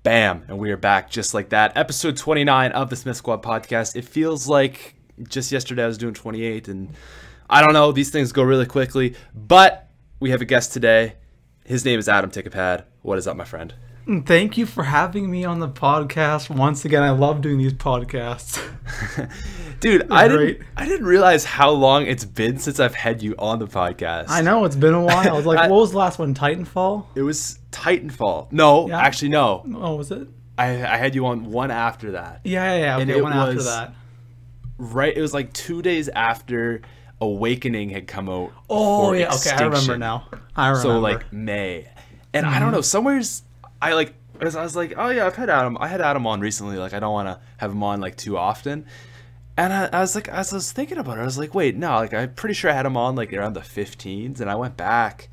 Bam, and we are back just like that. Episode 29 of the SmithSquad Podcast. It feels like just yesterday I was doing 28, and I don't know, these things go really quickly, but we have a guest today. His name is Adam. Take a pad. What is up, my friend? Thank you for having me on the podcast once again. I love doing these podcasts. Dude, I didn't realize how long it's been since I've had you on the podcast. I know, it's been a while. I was like, what was the last one? Titanfall? It was Titanfall. No, Yeah. actually, no. Oh, was it? I had you on one after that. Yeah. And Okay, it one after was that. Right, it was like 2 days after Awakening had come out. Oh, for yeah. Okay, Extinction. I remember now. I remember. So, like, May. And I don't know, somewhere's... I was like, oh yeah, I had Adam on recently. Like, I don't want to have him on like too often. And I was like, as I was thinking about it, I was like, wait, no, like I'm pretty sure I had him on like around the 15s, and I went back.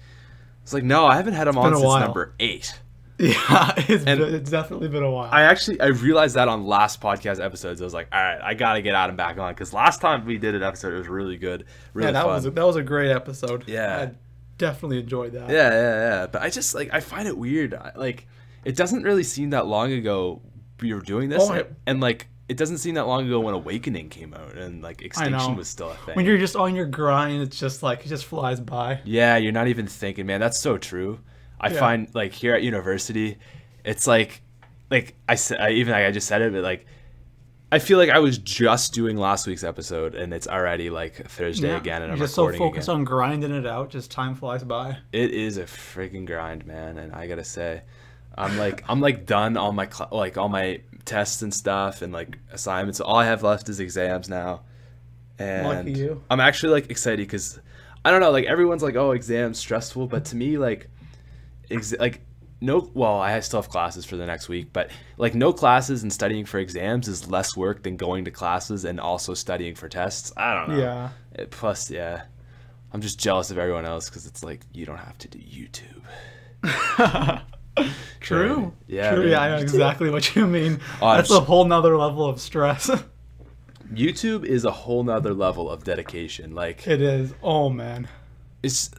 It's like, no, I haven't had him on since number 8. Yeah, it's definitely been a while. I realized that on last podcast episodes. I was like, all right, I gotta get Adam back on, because last time we did an episode, it was really good, really fun. That was a great episode. Yeah, I definitely enjoyed that. Yeah. But I find it weird. It doesn't really seem that long ago we were doing this, and like it doesn't seem that long ago when Awakening came out and like Extinction was still a thing. When you're just on your grind, it's just like it just flies by. Yeah, you're not even thinking, man. That's so true. I find like here at university, it's like I just said it, but like I feel like I was just doing last week's episode, and it's already like Thursday again, and I'm just recording so focused on grinding it out, just time flies by. It is a freaking grind, man, and I gotta say, I'm like done all my all my tests and stuff and like assignments. All I have left is exams now, and lucky you. I'm actually like excited because I don't know, like everyone's like, oh, exams stressful, but to me I still have classes for the next week, but like no classes and studying for exams is less work than going to classes and also studying for tests. I don't know. Yeah. Plus, I'm just jealous of everyone else because it's like you don't have to do YouTube. True. Yeah. True. Man. Yeah, I know exactly what you mean. That's a whole nother level of stress. YouTube is a whole nother level of dedication. Like it is. Oh man. It's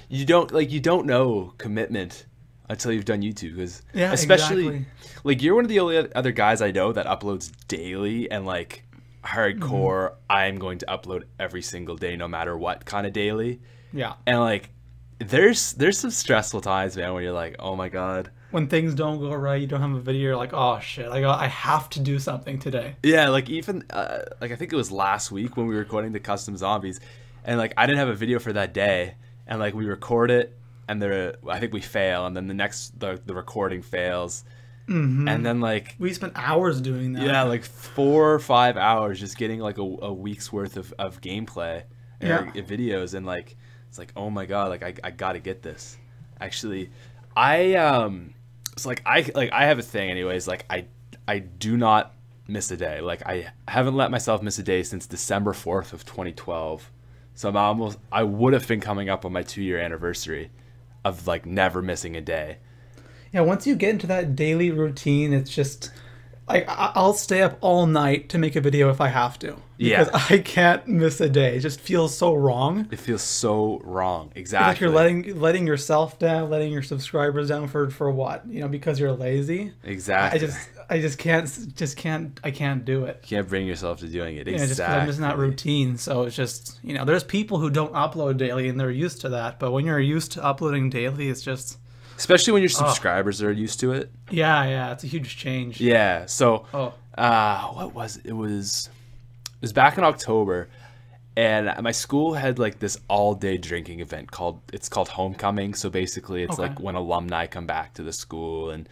you don't know commitment until you've done YouTube, because especially like you're one of the only other guys I know that uploads daily and like hardcore. I'm going to upload every single day, no matter what kind of daily. Yeah. And like there's some stressful times, man, where you're like, oh my god, when things don't go right, you don't have a video, you're like, oh shit, I have to do something today. Yeah, like even like I think it was last week when we were recording the custom zombies, and like I didn't have a video for that day, and like we record it, and I think we fail, and then the recording fails, and then like we spent hours doing that. Yeah, like 4 or 5 hours just getting like a week's worth of gameplay videos, and like it's like, oh my god, like I gotta get this. Actually, it's like I have a thing anyways, like I do not miss a day. Like I haven't let myself miss a day since December 4th of 2012. So I would have been coming up on my 2-year anniversary of like never missing a day. Yeah, once you get into that daily routine, it's just like I'll stay up all night to make a video if I have to. Because I can't miss a day. It just feels so wrong. It feels so wrong. Exactly. It's like you're letting yourself down, letting your subscribers down for what? You know, because you're lazy. Exactly. I can't do it. You can't bring yourself to doing it. Exactly. Yeah, just because I'm just not routine. So it's just, you know, there's people who don't upload daily and they're used to that. But when you're used to uploading daily, it's just... Especially when your subscribers are used to it. Yeah, it's a huge change. Yeah, so what was it? It was back in October, and my school had like this all-day drinking event called Homecoming. So basically, it's like when alumni come back to the school, and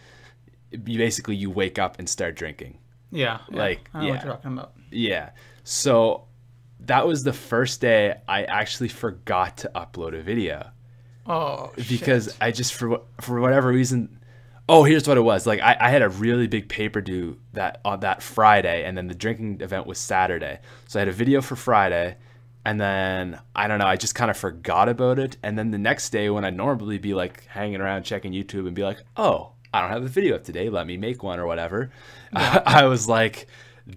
you wake up and start drinking. Yeah, I know what you're talking about. Yeah, so that was the first day I actually forgot to upload a video. Oh, because shit. I just for whatever reason, here's what it was. Like I had a really big paper due on that Friday, and then the drinking event was Saturday. So I had a video for Friday, and then I don't know, I just kind of forgot about it. And then the next day, when I'd normally be like hanging around checking YouTube and be like, oh, I don't have a video up today, let me make one or whatever. Yeah. I was like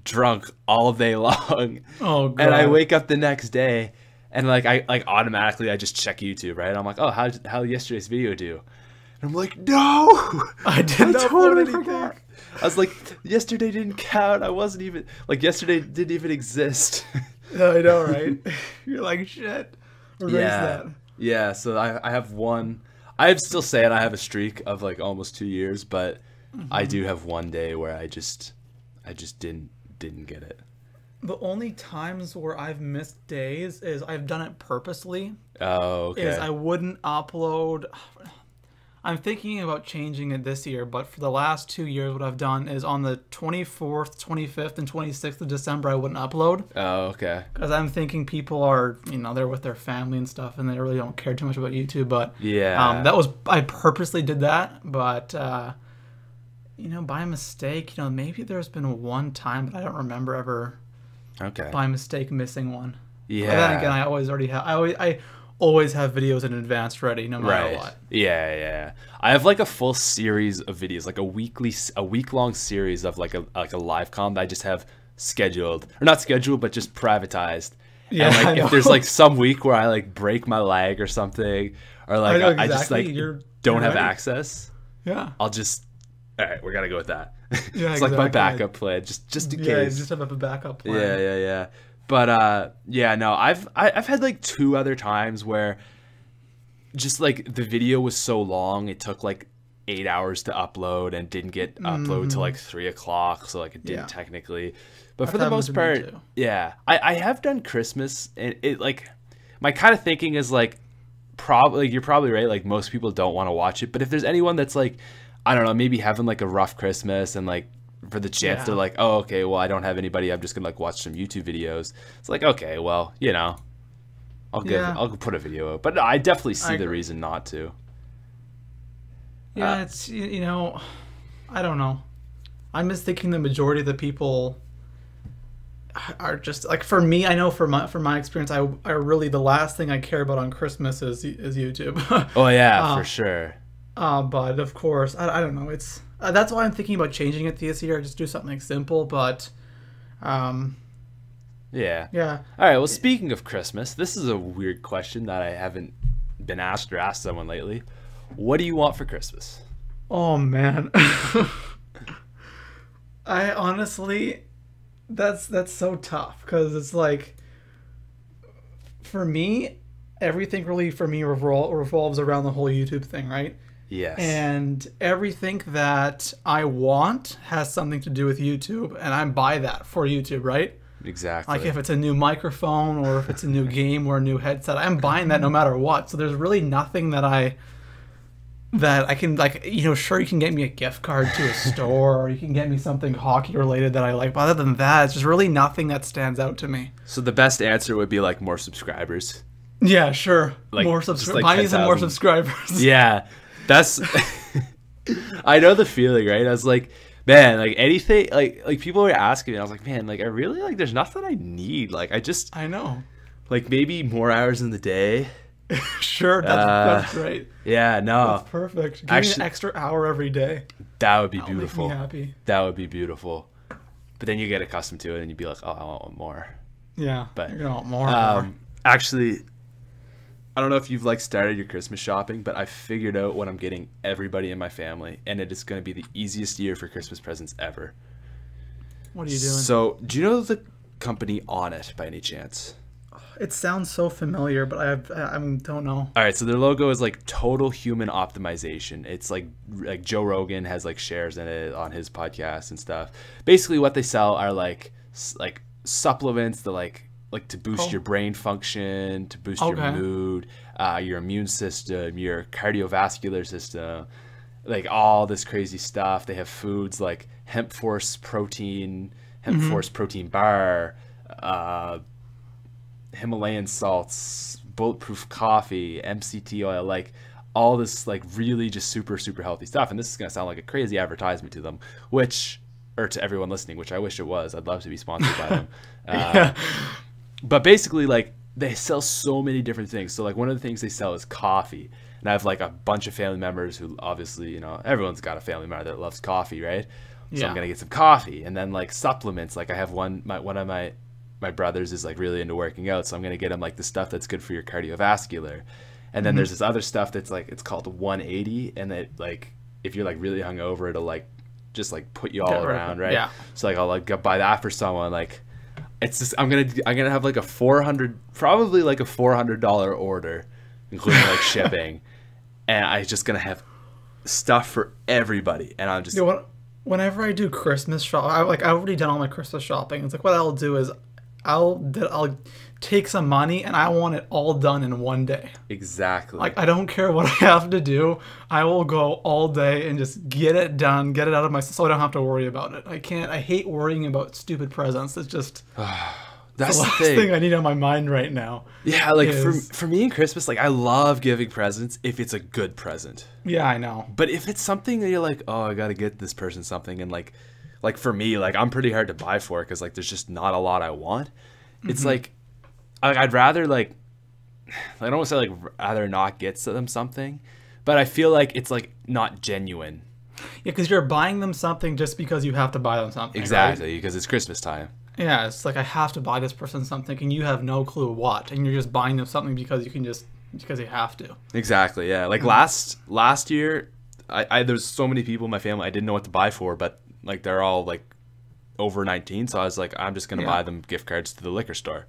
drunk all day long. Oh god. And I wake up the next day, and like I automatically I just check YouTube, right? I'm like, oh, how did yesterday's video do? And And I'm like, no, I didn't upload anything. Forgot. I was like, yesterday didn't count. I wasn't even like yesterday didn't even exist. I know, right? You're like, shit. Erase that. Yeah. So I have one. I'm still saying I have a streak of like almost 2 years, but I do have one day where I just didn't get it. The only times where I've missed days is I've done it purposely. Oh, okay. Is I wouldn't upload. I'm thinking about changing it this year, but for the last 2 years, what I've done is on the 24th, 25th, and 26th of December, I wouldn't upload. Oh, okay. Because I'm thinking people are, they're with their family and stuff, and they really don't care too much about YouTube. But yeah, I purposely did that, but by mistake, maybe there's been one time, but I don't remember ever. Okay. By mistake missing one. Yeah. But then again, I always have videos in advance ready, no matter what. Yeah. I have like a full series of videos, like a week-long series of like a live com that I just have scheduled, or not scheduled, but just privatized. Yeah. And like if there's like some week where I like break my leg or something, or like I just like don't have access. Yeah. I'll just. All right, we gotta go with that. Yeah, it's like my backup plan, just in case. Yeah, just have a backup plan. Yeah. But no, I've had like 2 other times where just like the video was so long, it took like 8 hours to upload and didn't get uploaded till like 3 o'clock, so like it didn't technically. But for the most part, I have done Christmas, and it like my kind of thinking is like probably you're probably right. Like most people don't want to watch it, but if there's anyone that's like, I don't know, maybe having like a rough Christmas and like for the chance to like, oh, okay, well, I don't have anybody, I'm just gonna like watch some YouTube videos. It's like, okay, well, I'll put a video up, but I definitely see the reason not to. Yeah, it's I don't know. I'm just thinking the majority of the people are just like, for me, I know from my experience, I really, the last thing I care about on Christmas is YouTube. Oh yeah, for sure. But of course, I don't know. It's that's why I'm thinking about changing it this year. Just do something simple, but yeah. All right. Well, speaking of Christmas, this is a weird question that I haven't been asked or asked someone lately. What do you want for Christmas? Oh man, I honestly, that's so tough because it's like, for me, everything really for me revolves around the whole YouTube thing, right? Yes. And everything that I want has something to do with YouTube, and I buy that for YouTube, right? Exactly. Like if it's a new microphone or if it's a new game or a new headset, I'm buying that no matter what. So there's really nothing that I can, like, sure, you can get me a gift card to a store or you can get me something hockey related that I like. But other than that, it's just really nothing that stands out to me. So the best answer would be like more subscribers. Yeah, sure. Like, more subscribers. Like buy me some more subscribers. Yeah. That's I know the feeling, right? I was like, man, like anything, like people were asking me, I was like, man, like I really, like there's nothing I need. Like I know. Like maybe more hours in the day. Sure, that's right. Yeah, no. That's perfect. Give me an extra hour every day. That would be beautiful. Make me happy. That would be beautiful. But then you get accustomed to it and you'd be like, oh, I want more. Yeah. But you're gonna want more. Actually, I don't know if you've like started your Christmas shopping, but I figured out what I'm getting everybody in my family, and it is going to be the easiest year for Christmas presents ever. What are you doing? So, do you know the company On It by any chance? It sounds so familiar, but I don't know. All right, so their logo is like total human optimization. It's like Joe Rogan has like shares in it on his podcast and stuff. Basically, what they sell are like supplements that like to boost your brain function, to boost your mood, your immune system, your cardiovascular system, like all this crazy stuff. They have foods like hemp force protein bar, Himalayan salts, bulletproof coffee, MCT oil, like all this like really just super, super healthy stuff. And this is going to sound like a crazy advertisement to them, or to everyone listening, which I wish it was. I'd love to be sponsored by them. Yeah. But basically, like, they sell so many different things. So, like, one of the things they sell is coffee. And I have, like, a bunch of family members who obviously, everyone's got a family member that loves coffee, right? So I'm going to get some coffee. And then, like, supplements. Like, I have one of my brothers is, like, really into working out. So I'm going to get him, like, the stuff that's good for your cardiovascular. And then there's this other stuff that's like, it's called 180, and it like, if you're like really hungover, it'll like just like put you all around, right? Yeah. So like I'll like go buy that for someone. Like it's just I'm gonna have like a $400 order, including like shipping, and I'm just gonna have stuff for everybody. And I'm just whenever I do Christmas shop, I've already done all my Christmas shopping. It's like what I'll do is I'll take some money and I want it all done in one day. Exactly. Like I don't care what I have to do. I will go all day and just get it done, get it out of my so I don't have to worry about it. I hate worrying about stupid presents. It's just that's the last thing I need on my mind right now. Yeah, like for me in Christmas, like I love giving presents if it's a good present. Yeah, I know. But if it's something that you're like, oh, I got to get this person something, and like for me, like I'm pretty hard to buy for because like there's just not a lot I want. It's like I'd rather like I don't want to say like rather not get them something, but I feel like it's like not genuine. Yeah, because you're buying them something just because you have to buy them something. Exactly, right? because it's Christmas time. Yeah, it's like I have to buy this person something, and you have no clue what, and you're just buying them something because you have to. Exactly, yeah. Like last year, there's so many people in my family I didn't know what to buy for, but like they're all like over 19, so I was like, I'm just gonna buy them gift cards to the liquor store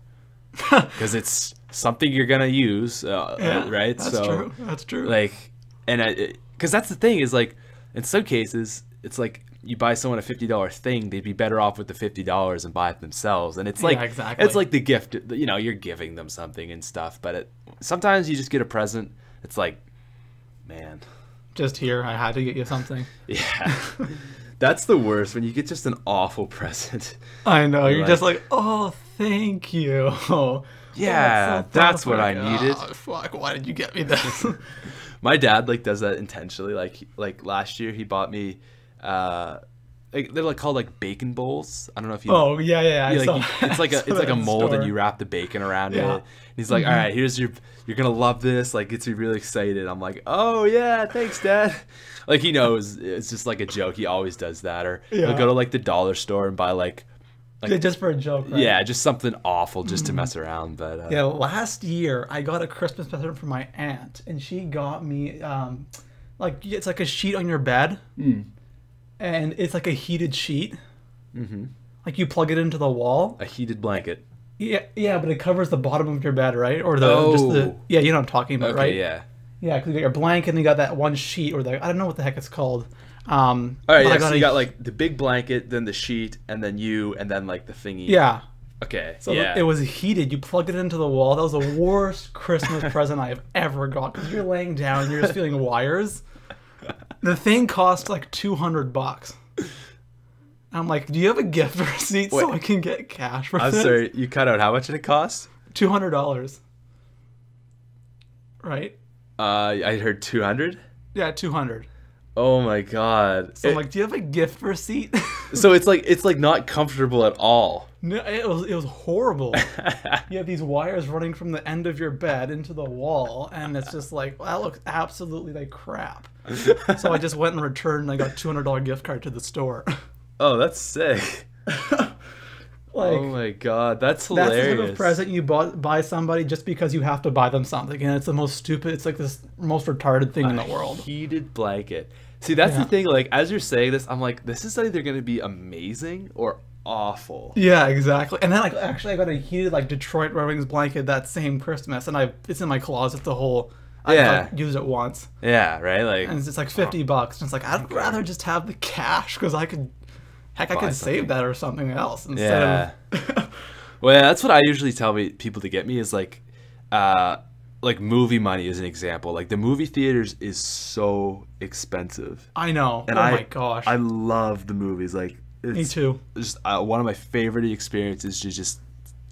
because it's something you're gonna use, right? That's true. Like, and because that's the thing is like, in some cases, it's like you buy someone a $50 thing, they'd be better off with the $50 and buy it themselves. And it's like, exactly. It's like the gift, you know, you're giving them something and stuff. But sometimes you just get a present. It's like, man, just here, I had to get you something. Yeah. That's the worst when you get just an awful present. I know. You're just like, oh, thank you. Yeah, that's what I needed. Oh, fuck, why did you get me this? My dad like does that intentionally. Like last year he bought me like they're like called like bacon bowls. I don't know if you it's like a mold and you wrap the bacon around it. And he's like, all right, you're gonna love this, like gets me really excited. I'm like, oh yeah, thanks dad. Like he knows it's just like a joke. He always does that. Or he'll go to like the dollar store and buy like just for a joke, right? Yeah, just something awful just to mess around. But yeah, last year I got a Christmas present from my aunt, and she got me like it's like a sheet on your bed, and it's like a heated sheet. Like you plug it into the wall. A heated blanket. Yeah, but it covers the bottom of your bed, right? Or the you know what I'm talking about, right? Yeah, because you got your blanket and you got that one sheet, or I don't know what the heck it's called. All right, yeah, so you got like the big blanket, then the sheet, and then like the thingy. Yeah. Okay. So it was heated. You plug it into the wall. That was the worst Christmas present I have ever got because you're laying down and you're just feeling wires. The thing cost like $200. I'm like, do you have a gift receipt so I can get cash for this? I'm sorry, you cut out. How much did it cost? $200. Right? I heard 200. Yeah, 200. Oh my god. So I'm like, do you have a gift receipt? So it's like not comfortable at all. No, it was horrible. You have these wires running from the end of your bed into the wall, and it's just like, well, that looks absolutely like crap. So I just went and returned, and I got a $200 gift card to the store. Oh, that's sick. Oh my god, that's hilarious. That's the type of present you buy somebody just because you have to buy them something, and it's the most stupid. It's like this most retarded thing in the world. Heated blanket. See, that's the thing. Like, as you're saying this, I'm like, this is either going to be amazing or awful. Yeah, exactly. And then, like, actually, I got a heated like Detroit Red Wings blanket that same Christmas, and it's in my closet. I used it once. Yeah, right. Like, and it's like $50. And it's like I'd rather just have the cash because I could save that or something else instead of. Well, yeah, that's what I usually tell people to get me is like movie money is an example. Like the movie theaters is so expensive. I know. And my gosh. I love the movies. Like me too. Just one of my favorite experiences to just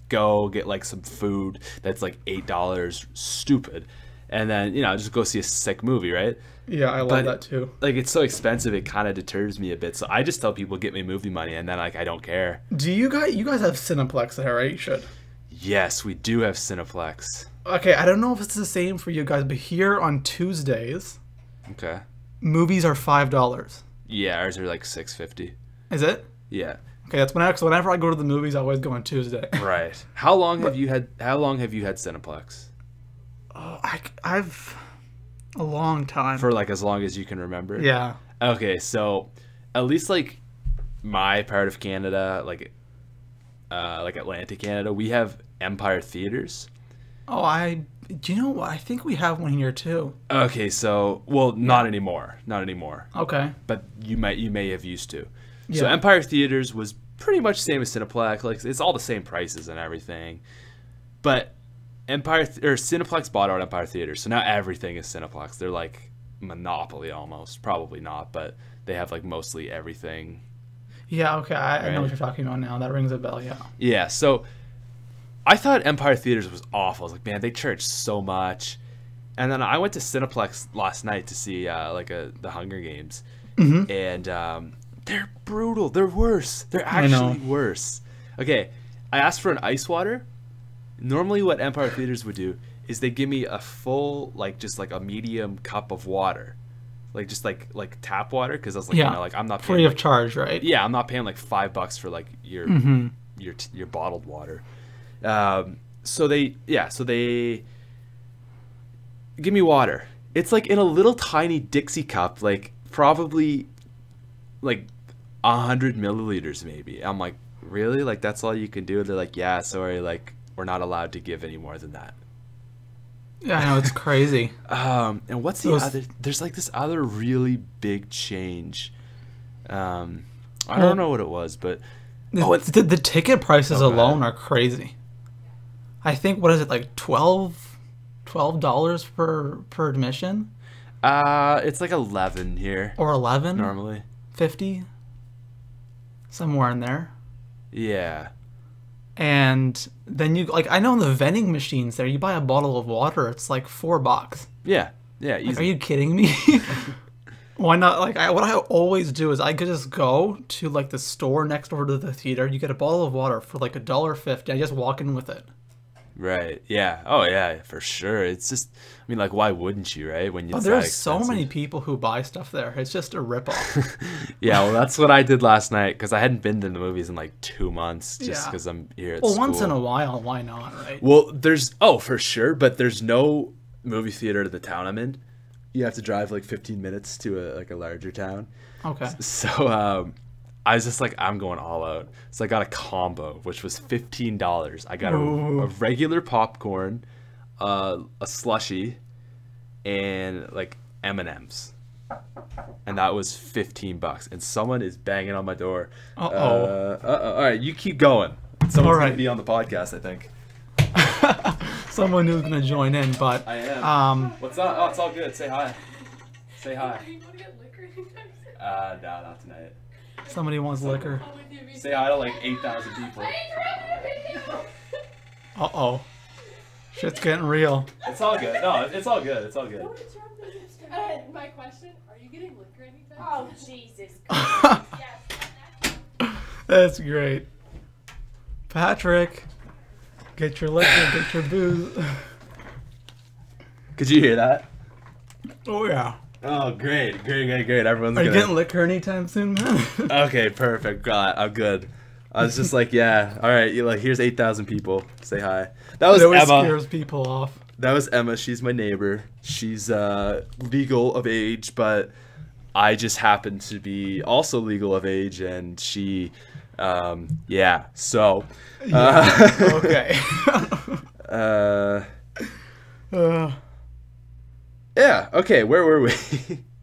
go get like some food that's like $8, stupid, and then just go see a sick movie, right? Yeah, I love that too. Like it's so expensive, it kind of deters me a bit. So I just tell people get me movie money, and then like I don't care. Do you guys have Cineplex there, right? You should. Yes, we do have Cineplex. Okay, I don't know if it's the same for you guys, but here on Tuesdays, movies are $5. Yeah, ours are like $6.50. Is it? Yeah. Okay, that's whenever I go to the movies, I always go on Tuesday. Right. How long have you had Cineplex? Oh, I've a long time. For like as long as you can remember. Yeah. Okay, so at least like my part of Canada, like Atlantic Canada, we have Empire Theaters. Oh, do you know what? I think we have one here too. Okay, so not anymore. Not anymore. Okay. But you may have used to. Yeah. So Empire Theaters was pretty much same as Cineplex. Like it's all the same prices and everything. But Cineplex bought out Empire Theaters, so now everything is Cineplex. They're like monopoly almost. Probably not, but they have like mostly everything. Yeah, okay. I know what you're talking about now. That rings a bell, yeah. Yeah, so I thought Empire Theaters was awful. I was like, man, they charge so much. And then I went to Cineplex last night to see the Hunger Games. Mm-hmm. And they're brutal. They're worse. They're actually worse. Okay, I asked for an ice water. Normally what Empire Theaters would do is they give me a full, like, just like a medium cup of water. Like, just like tap water. Because I was like, you know, like, I'm not paying. Free of charge, right? Yeah, I'm not paying like $5 for like your bottled water. So they give me water. It's like in a little tiny Dixie cup, like probably like 100 milliliters maybe. I'm like, really? Like that's all you can do? They're like, yeah, sorry, like we're not allowed to give any more than that. Yeah, I know, it's crazy. And what's the other? There's like this other really big change. I don't know what it was, but the ticket prices alone are crazy. I think, what is it, like $12 per admission? It's like 11 here. Or 11? Normally. 50? Somewhere in there. Yeah. And then you, like, I know in the vending machines there, you buy a bottle of water, it's like $4. Yeah. Yeah. Like, are you kidding me? Why not? Like, what I always do is I could just go to like the store next door to the theater. You get a bottle of water for like $1.50. I just walk in with it. Right. Yeah. Oh yeah, for sure. It's just, I mean, like, why wouldn't you, right? When there's so many people who buy stuff there. It's just a ripoff. Yeah. Well, that's what I did last night because I hadn't been to the movies in like 2 months just because I'm here at school. Well, once in a while, why not, right? Well, for sure, but there's no movie theater in the town I'm in. You have to drive like 15 minutes to a larger town. Okay. So I was just like, I'm going all out. So I got a combo, which was $15. I got a regular popcorn, a slushie, and like M&Ms. And that was $15. And someone is banging on my door. All right, you keep going. Someone's going to be on the podcast, I think. Someone who's gonna join in, but I am. What's up? Oh, it's all good. Say hi. Say hi. You want to get liquor anytime soon? No, not tonight. Somebody wants liquor. Say hi to like 8,000 people. Shit's getting real. It's all good. No, it's all good. It's all good. My question: are you getting liquor anytime? Oh Jesus Christ! Yes. That's great, Patrick. Get your liquor, get your booze. Could you hear that? Oh, yeah. Oh, great. Everyone's Are you getting liquor anytime soon, man? Okay, perfect. God, I'm good. I was just like, yeah, all right. Like, here's 8,000 people. Say hi. That was Emma. Emma. Scares people off. That was Emma. She's my neighbor. She's legal of age, but I just happen to be also legal of age, and she... yeah, so okay. Yeah, okay, where were we?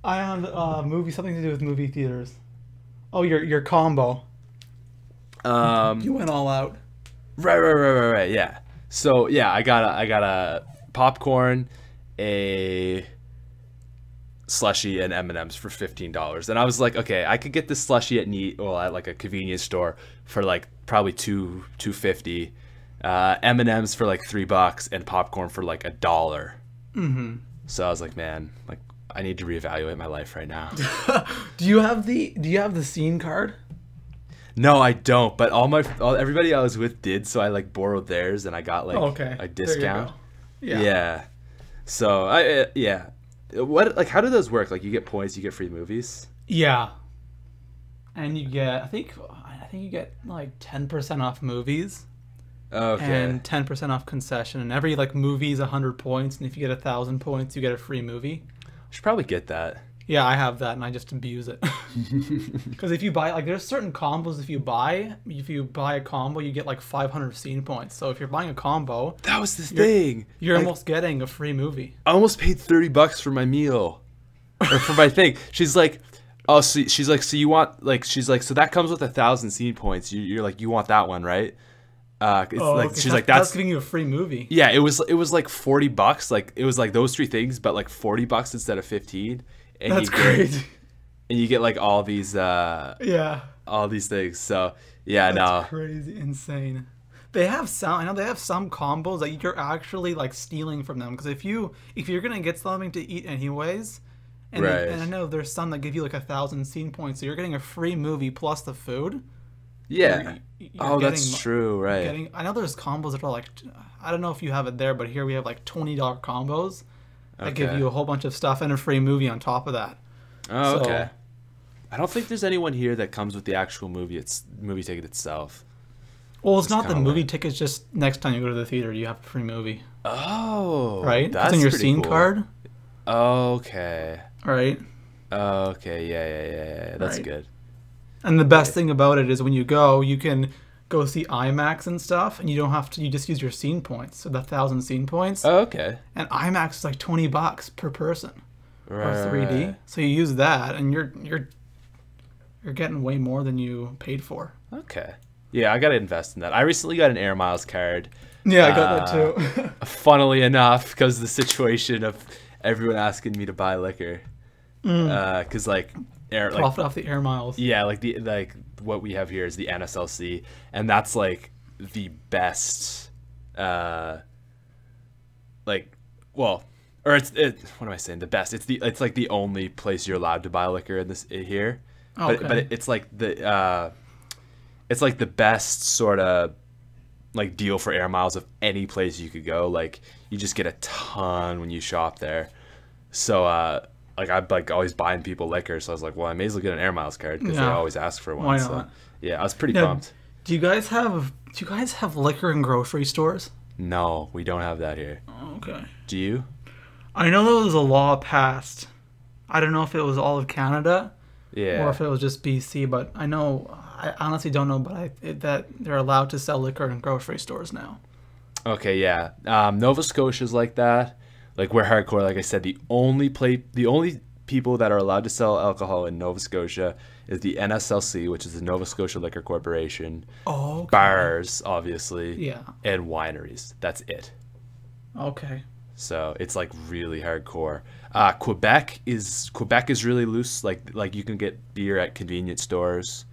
I had movie, something to do with movie theaters. Oh, your combo. You went all out. Right, yeah. So yeah, I got a popcorn, a slushie, and M&Ms for $15, and I was like, okay, I could get this slushie at like a convenience store for like probably $2.50, M&Ms for like $3, and popcorn for like $1. Mm-hmm. So I was like, man, like I need to reevaluate my life right now. Do you have the scene card? No, I don't. But everybody I was with did, so I like borrowed theirs, and I got like a discount. Yeah. So What, like, how do those work? Like, you get points, you get free movies? Yeah. And you get, I think you get like 10% off movies. Okay. and 10% off concession. And every like movie is 100 points, and if you get 1,000 points, you get a free movie. Should probably get that. Yeah, I have that, and I just abuse it. Because if you buy, like, there's certain combos. If you buy a combo, you get like 500 scene points. So if you're buying a combo, That was the thing. you're Like, almost getting a free movie. I almost paid $30 for my meal, or for my thing. She's like, oh, so she's like, so you want like, she's like, so that comes with 1,000 scene points. You're like, you want that one, right? It's like, okay. she's like, that's giving you a free movie. yeah. It was like $40. Like it was like those three things, but like $40 instead of 15. And That's crazy. And you get like all these Yeah. all these things. So yeah, That's no. crazy, insane. They have some. I know they have some combos that you're actually like stealing from them. Because if you're gonna get something to eat anyways, and Right. and I know there's some that give you like 1,000 scene points, so you're getting a free movie plus the food. Yeah. You're Oh, that's getting- true. Right. I know there's combos that are like, I don't know if you have it there, but here we have like $20 combos that give Okay. you a whole bunch of stuff and a free movie on top of that. Oh, So- okay. I don't think there's anyone here that comes with the actual movie ticket itself. Well, it's not the kinda movie weird. tickets. Just next time you go to the theater, you have a free movie, Oh, right? That's It's on your pretty scene cool. card, Okay. right? Okay. Yeah. That's Right. good. And the best thing about it is when you go, you can go see IMAX and stuff, and you don't have to. You just use your scene points, so the 1,000 scene points. Oh, okay. And IMAX is like $20 per person, Right. or 3D. right. So you use that, and you're getting way more than you paid for. Okay. Yeah, I gotta invest in that. I recently got an Air Miles card. Yeah, I got that too. Funnily enough, because of the situation of everyone asking me to buy liquor. Because like air, like Profit off the air miles. yeah, like what we have here is the NSLC, and that's like the best. Like, well, or what am I saying? The best. It's like the only place you're allowed to buy liquor in this here. Okay. But it's like the best sort of like deal for air miles of any place you could go. Like you just get a ton when you shop there. So like I'm like always buying people liquor, so I was like, well, I may as well get an air miles card because they Yeah. always ask for one. Why So not? yeah, I was pretty Now, pumped. Do you guys have liquor in grocery stores? No, we don't have that here. Okay. Do you? I know there was a law passed. I don't know if it was all of Canada Yeah. or if it was just BC, but I honestly don't know, but that they're allowed to sell liquor in grocery stores now. Okay, yeah. Nova Scotia's like that. Like we're hardcore. Like I said, the only people that are allowed to sell alcohol in Nova Scotia is the NSLC, which is the Nova Scotia Liquor Corporation. Oh, okay. Bars, obviously. Yeah. And wineries. That's it. Okay. So it's like really hardcore. Quebec is really loose. Like you can get beer at convenience stores.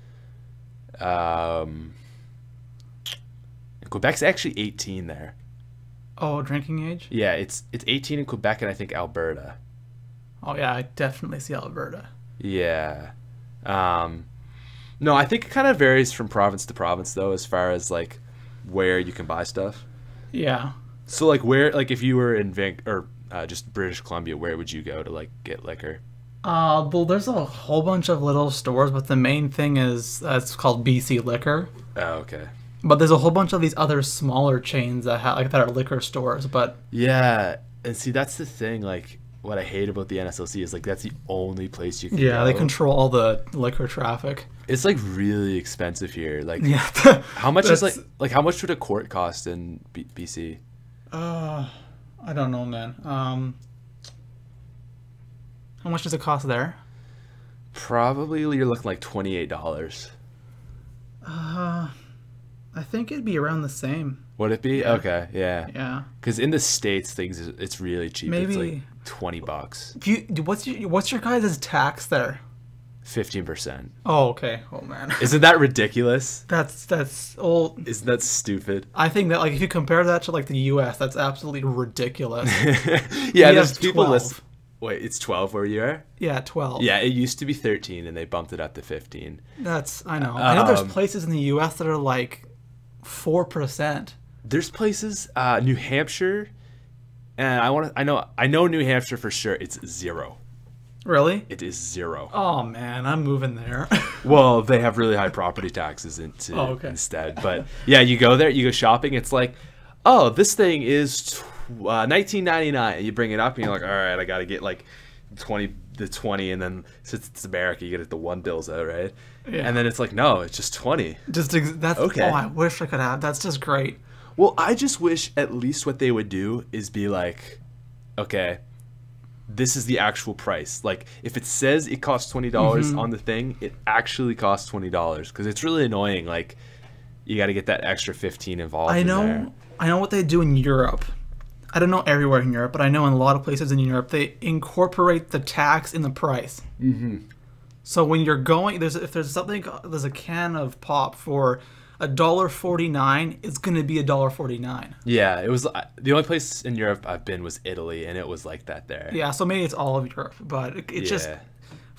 Quebec's actually 18 there. Oh, drinking age? Yeah, it's 18 in Quebec and I think Alberta. Oh yeah, I definitely see Alberta. Yeah. No, I think it kind of varies from province to province though, as far as like where you can buy stuff. Yeah. So like where, like if you were in just British Columbia, where would you go to like get liquor? Well, there's a whole bunch of little stores, but the main thing is it's called BC Liquor. Oh, okay. But there's a whole bunch of these other smaller chains that that are liquor stores. But Yeah, and see that's the thing. Like what I hate about the NSLC is like that's the only place you can yeah, go. they control all the liquor traffic. It's like really expensive here. Like Yeah. how much is That's- like how much would a quart cost in BC? I don't know, man. How much does it cost there? Probably you're looking like $28. I think it'd be around the same. Would it be? Yeah. Okay, yeah. Yeah. Because in the States, it's really cheap. It's Maybe- like $20, What's your guys' tax there? 15%. Oh, okay. Oh man. Isn't that ridiculous? That's old. Isn't that stupid? I think that like if you compare that to like the U.S., that's absolutely ridiculous. Yeah, We there's have people 12. list. Wait, it's 12 where you are? Yeah, 12. Yeah, it used to be 13 and they bumped it up to 15. I know. I know there's Um, places in the U.S. that are like 4%. There's places, New Hampshire, and I know New Hampshire for sure. It's 0. Really? It is 0. Oh man, I'm moving there. Well, they have really high property taxes instead. But yeah, you go there, you go shopping. It's like, oh, this thing is $19.99. You bring it up, and you're like, all right, I got to get like the 20, and then since it's America, you get the $1 out, right? Yeah. And then it's like, no, it's just 20. That's Okay. Oh, I wish I could have. That's just great. Well, I just wish at least what they would do is be like, okay, this is the actual price. Like, if it says it costs $20 on the thing, it actually costs $20, because it's really annoying. Like, you got to get that extra 15 involved. I know what they do in Europe. I don't know everywhere in Europe, but I know in a lot of places in Europe they incorporate the tax in the price. Mm-hmm. So when you're going, there's a can of pop for $1.49, it's gonna be $1.49. Yeah, it was the only place in Europe I've been was Italy, and it was like that there. Yeah, so maybe it's all of Europe, but it's just,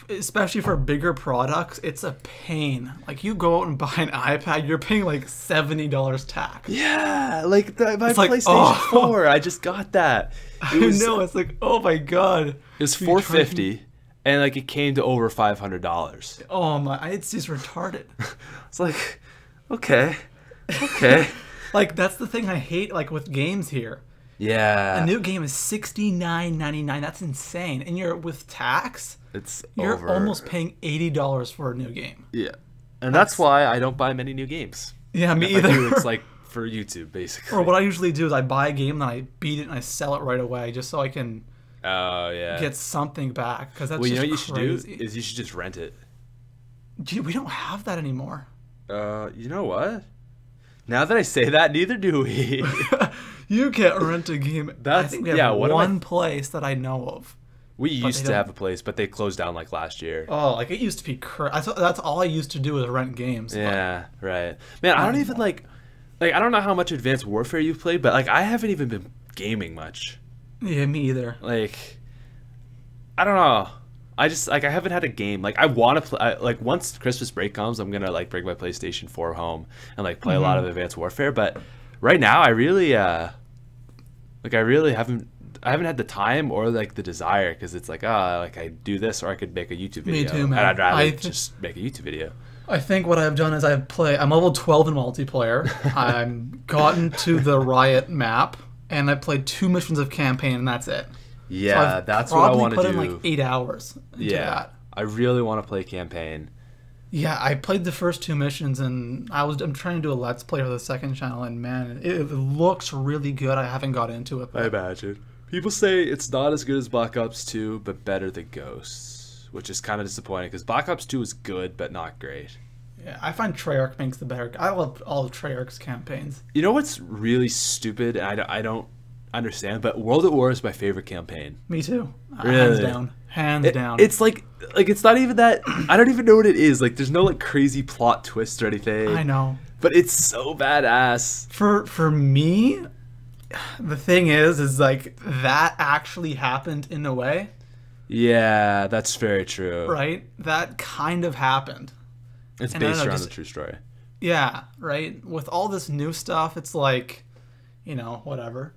especially for bigger products, it's a pain. Like, you go out and buy an iPad, you're paying like $70 tax. Yeah, like my like, PlayStation 4, I just got that. I know, it's like, oh my god. It was $450, and like it came to over $500. Oh my, it's just retarded. It's like, okay. Like, that's the thing I hate, like, with games here. Yeah. A new game is $69.99. That's insane. And you're with tax, you're almost paying $80 for a new game. Yeah. And that's why I don't buy many new games. Yeah, me If either. I do, it's like for YouTube, basically. Or what I usually do is I buy a game, then I beat it, and I sell it right away, just so I can get something back. Because that's you know what you crazy. should do is you should just rent it. Gee, we don't have that anymore. You know what? Now that I say that, neither do we. You can't rent a game. I think we have one place that I know of. We used to have a place, but they closed down like last year. Oh, like it used to be that's all I used to do was rent games. Yeah, right. Man, I don't even like I don't know how much Advanced Warfare you've played, but like I haven't even been gaming much. Yeah, me either. Like, I don't know. I just I haven't had a game. Like, I want to play. Like, once Christmas break comes, I'm gonna like bring my PlayStation 4 home and like play a lot of Advanced Warfare. But right now, I really haven't had the time or like the desire, because it's like like I do this, or I could make a YouTube video. Me too, man. And I'd rather just make a YouTube video. I think what I've done is I'm level 12 in multiplayer. I've gotten to the Riot map, and I played 2 missions of campaign, and that's it. Yeah, so that's what I want to do. Put in like 8 hours into that. I really want to play campaign. Yeah, I played the first 2 missions, and I'm trying to do a Let's Play for the second channel, and man, it looks really good. I haven't got into it. I imagine. People say it's not as good as Black Ops 2, but better than Ghosts, which is kind of disappointing, because Black Ops 2 is good, but not great. Yeah, I find Treyarch makes the better. I love all of Treyarch's campaigns. You know what's really stupid, and I don't understand, but World at War is my favorite campaign. Me too. Really? Hands down. It's like it's not even that. I don't even know what it is. Like, there's no like crazy plot twist or anything. I know, but it's so badass. For me, the thing is like that actually happened in a way. Yeah, that's very true. Right? That kind of happened. It's based around the true story. Yeah, right? With all this new stuff, it's like, whatever.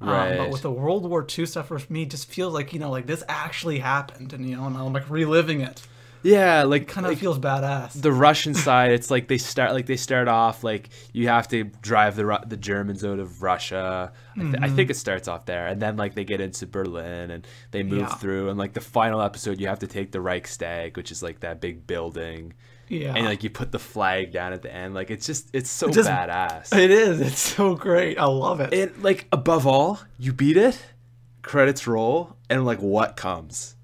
Right. But with the World War II stuff, for me, it just feels like, like this actually happened, and, and I'm like reliving it. Yeah, like kind of feels badass. The Russian side, it's like they start off like you have to drive the Germans out of Russia. I think it starts off there, and then like they get into Berlin and they move through, and like the final episode, you have to take the Reichstag, which is like that big building. Yeah. And like you put the flag down at the end. Like it's so badass. It is. It's so great. I love it. And like above all, you beat it, credits roll, and like what comes?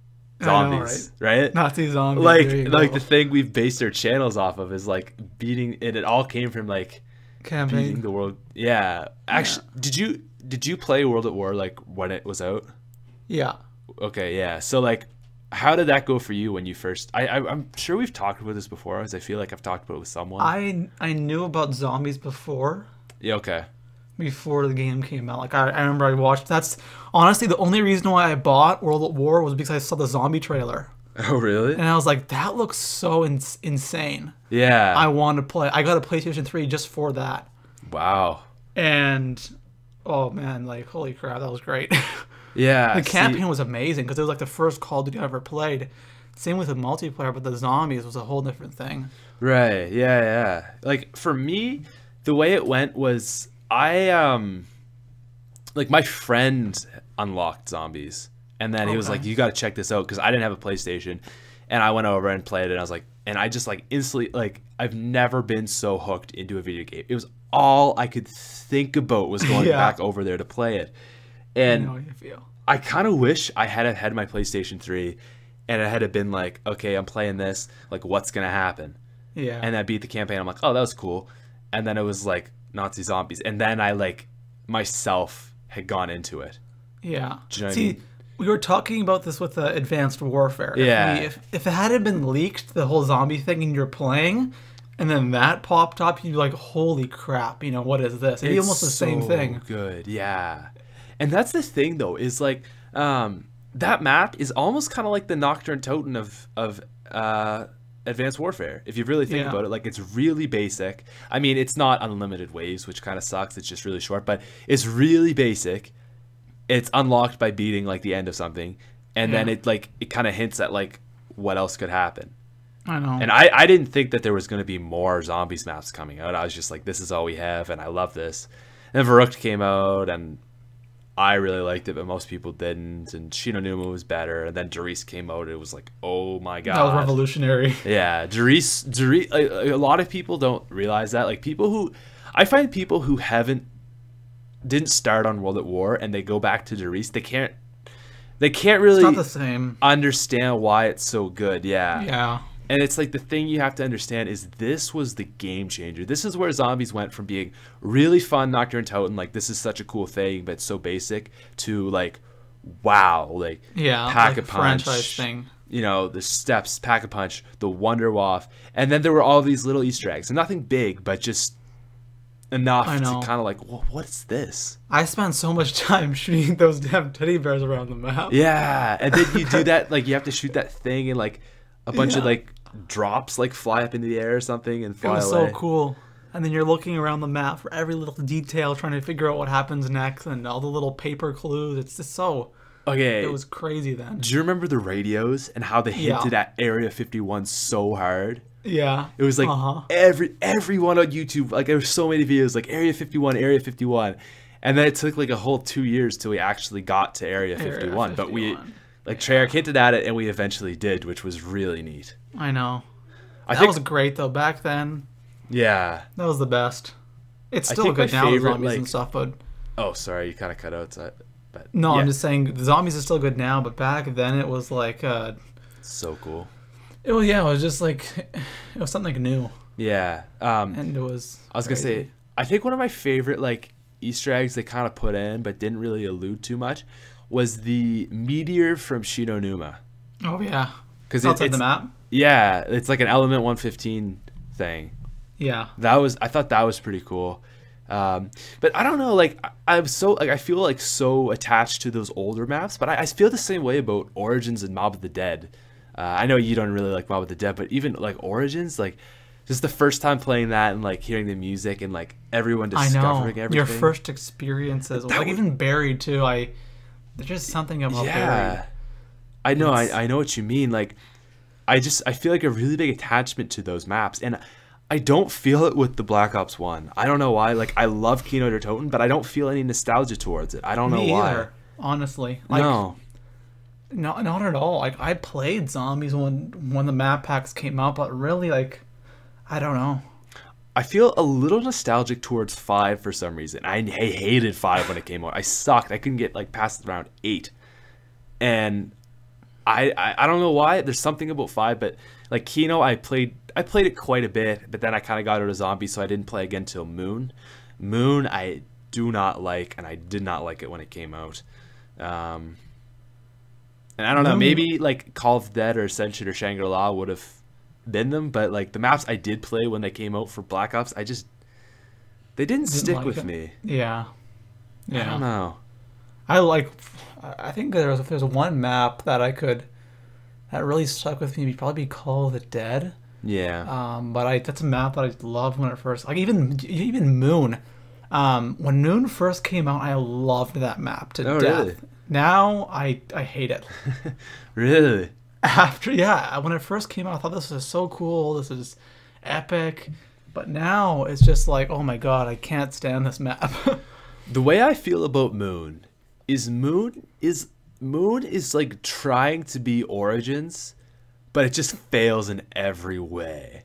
Zombies, right? Nazi zombies. Like the thing we've based our channels off of is like beating, and it all came from like beating the world. Yeah. Actually, did you play World at War like when it was out? Yeah. Okay, yeah. So like, how did that go for you when you first? I'm sure we've talked about this before, as I feel like I've talked about it with someone. I knew about zombies before. Yeah. Okay. Before the game came out, like I remember I watched. That's honestly the only reason why I bought World at War was because I saw the zombie trailer. Oh really? And I was like, that looks so insane. Yeah. I want to play. I got a PlayStation 3 just for that. Wow. And oh man, like holy crap, that was great. Yeah. The campaign was amazing because it was like the first Call of Duty I ever played. Same with the multiplayer, but the zombies was a whole different thing. Right. Yeah, yeah. Like for me, the way it went was I like my friend unlocked zombies, and then he was like, "You got to check this out," because I didn't have a PlayStation, and I went over and played it. And I was like, and I just like instantly, like, I've never been so hooked into a video game. It was all I could think about was going back over there to play it. And I know how you feel. I kind of wish I had had my PlayStation 3 and it had been like, okay, I'm playing this, like, what's gonna happen? Yeah. And I beat the campaign. I'm like, oh, that was cool. And then it was like Nazi zombies, and then I like myself had gone into it. Yeah. Do you know what I See, mean? we were talking about this with Advanced Warfare. Yeah. If it hadn't been leaked, the whole zombie thing, and you're playing, and then that popped up, you'd be like, holy crap, you know, what is this? It'd be almost the same thing. Good, yeah. And that's the thing, though, is like that map is almost kind of like the Nocturne Totem of Advanced Warfare. If you really think about it, like, it's really basic. I mean, it's not unlimited waves, which kind of sucks. It's just really short, but it's really basic. It's unlocked by beating like the end of something, and then it kind of hints at like what else could happen. I know. And I didn't think that there was going to be more zombies maps coming out. I was just like, this is all we have, and I love this. And then Verrückt came out, and I really liked it, but most people didn't. And Shino Numa was better. And then Darius came out. It was like, oh my god, that was revolutionary. Yeah, Darius. A lot of people don't realize that. Like, I find people who didn't start on World at War and they go back to Darius, they can't really It's not the same. understand why it's so good. Yeah. And it's like, the thing you have to understand is this was the game changer. This is where zombies went from being really fun, Nocturne Totem, like, this is such a cool thing, but it's so basic, to like, wow, like, pack a punch, franchise thing. You know, the steps, pack a punch, the Wonder Waff, and then there were all these little Easter eggs, and nothing big, but just enough to kind of like, well, what's this? I spent so much time shooting those damn teddy bears around the map. Yeah, and then you do that, like, you have to shoot that thing, and like a bunch of like drops like fly up into the air or something and fly away. It was so cool. And then you're looking around the map for every little detail, trying to figure out what happens next, and all the little paper clues. It's just so... Okay. It was crazy then. Do you remember the radios and how they hinted at Area 51 so hard? Yeah. It was like everyone on YouTube, like, there were so many videos like Area 51, Area 51. And then it took like a whole 2 years till we actually got to Area 51. But we, like, Treyarch hinted at it, and we eventually did, which was really neat. I know. That was great, though, back then. Yeah. That was the best. It's still good now with zombies and stuff, but... Oh, sorry, you kind of cut out. But no, I'm just saying the zombies are still good now, but back then it was like... so cool. It was just like... It was something new. Yeah. And it was... I was going to say, I think one of my favorite, like, Easter eggs they kind of put in, but didn't really allude too much, was the meteor from Shino Numa. Oh, yeah. Because outside the map? Yeah, it's like an Element 115 thing. Yeah. I thought that was pretty cool. But I don't know, like, I feel like so attached to those older maps, but I feel the same way about Origins and Mob of the Dead. I know you don't really like Mob of the Dead, but even like Origins, like, just the first time playing that and like hearing the music and like everyone discovering everything. Your first experiences, like even Buried too. There's just something about Buried. I know, I know what you mean. Like, I feel like a really big attachment to those maps, and I don't feel it with the Black Ops 1. I don't know why. Like, I love Kino der Toten, but I don't feel any nostalgia towards it. I don't know why. Either, honestly. Like, no, not at all. Like, I played Zombies when the map packs came out, but really, like, I don't know. I feel a little nostalgic towards 5 for some reason. I hated 5 when it came out. I sucked. I couldn't get like past around 8. And I don't know why. There's something about 5, but like Kino, I played it quite a bit, but then I kind of got out of Zombie, so I didn't play again till Moon. Moon, I do not like, and I did not like it when it came out. And I don't know, maybe like Call of Dead or Ascension or Shangri-La would have been them, but like the maps I did play when they came out for Black Ops, they didn't stick with me. Yeah. I don't know. I think if there's one map that really stuck with me, it'd probably be Call of the Dead. Yeah. But that's a map that I loved when it first, like even Moon. When Moon first came out, I loved that map to death. Really? Now I hate it. Really? When it first came out, I thought this was so cool. This is epic. But now it's just like, oh my god, I can't stand this map. The way I feel about Moon is like trying to be Origins, but it just fails in every way.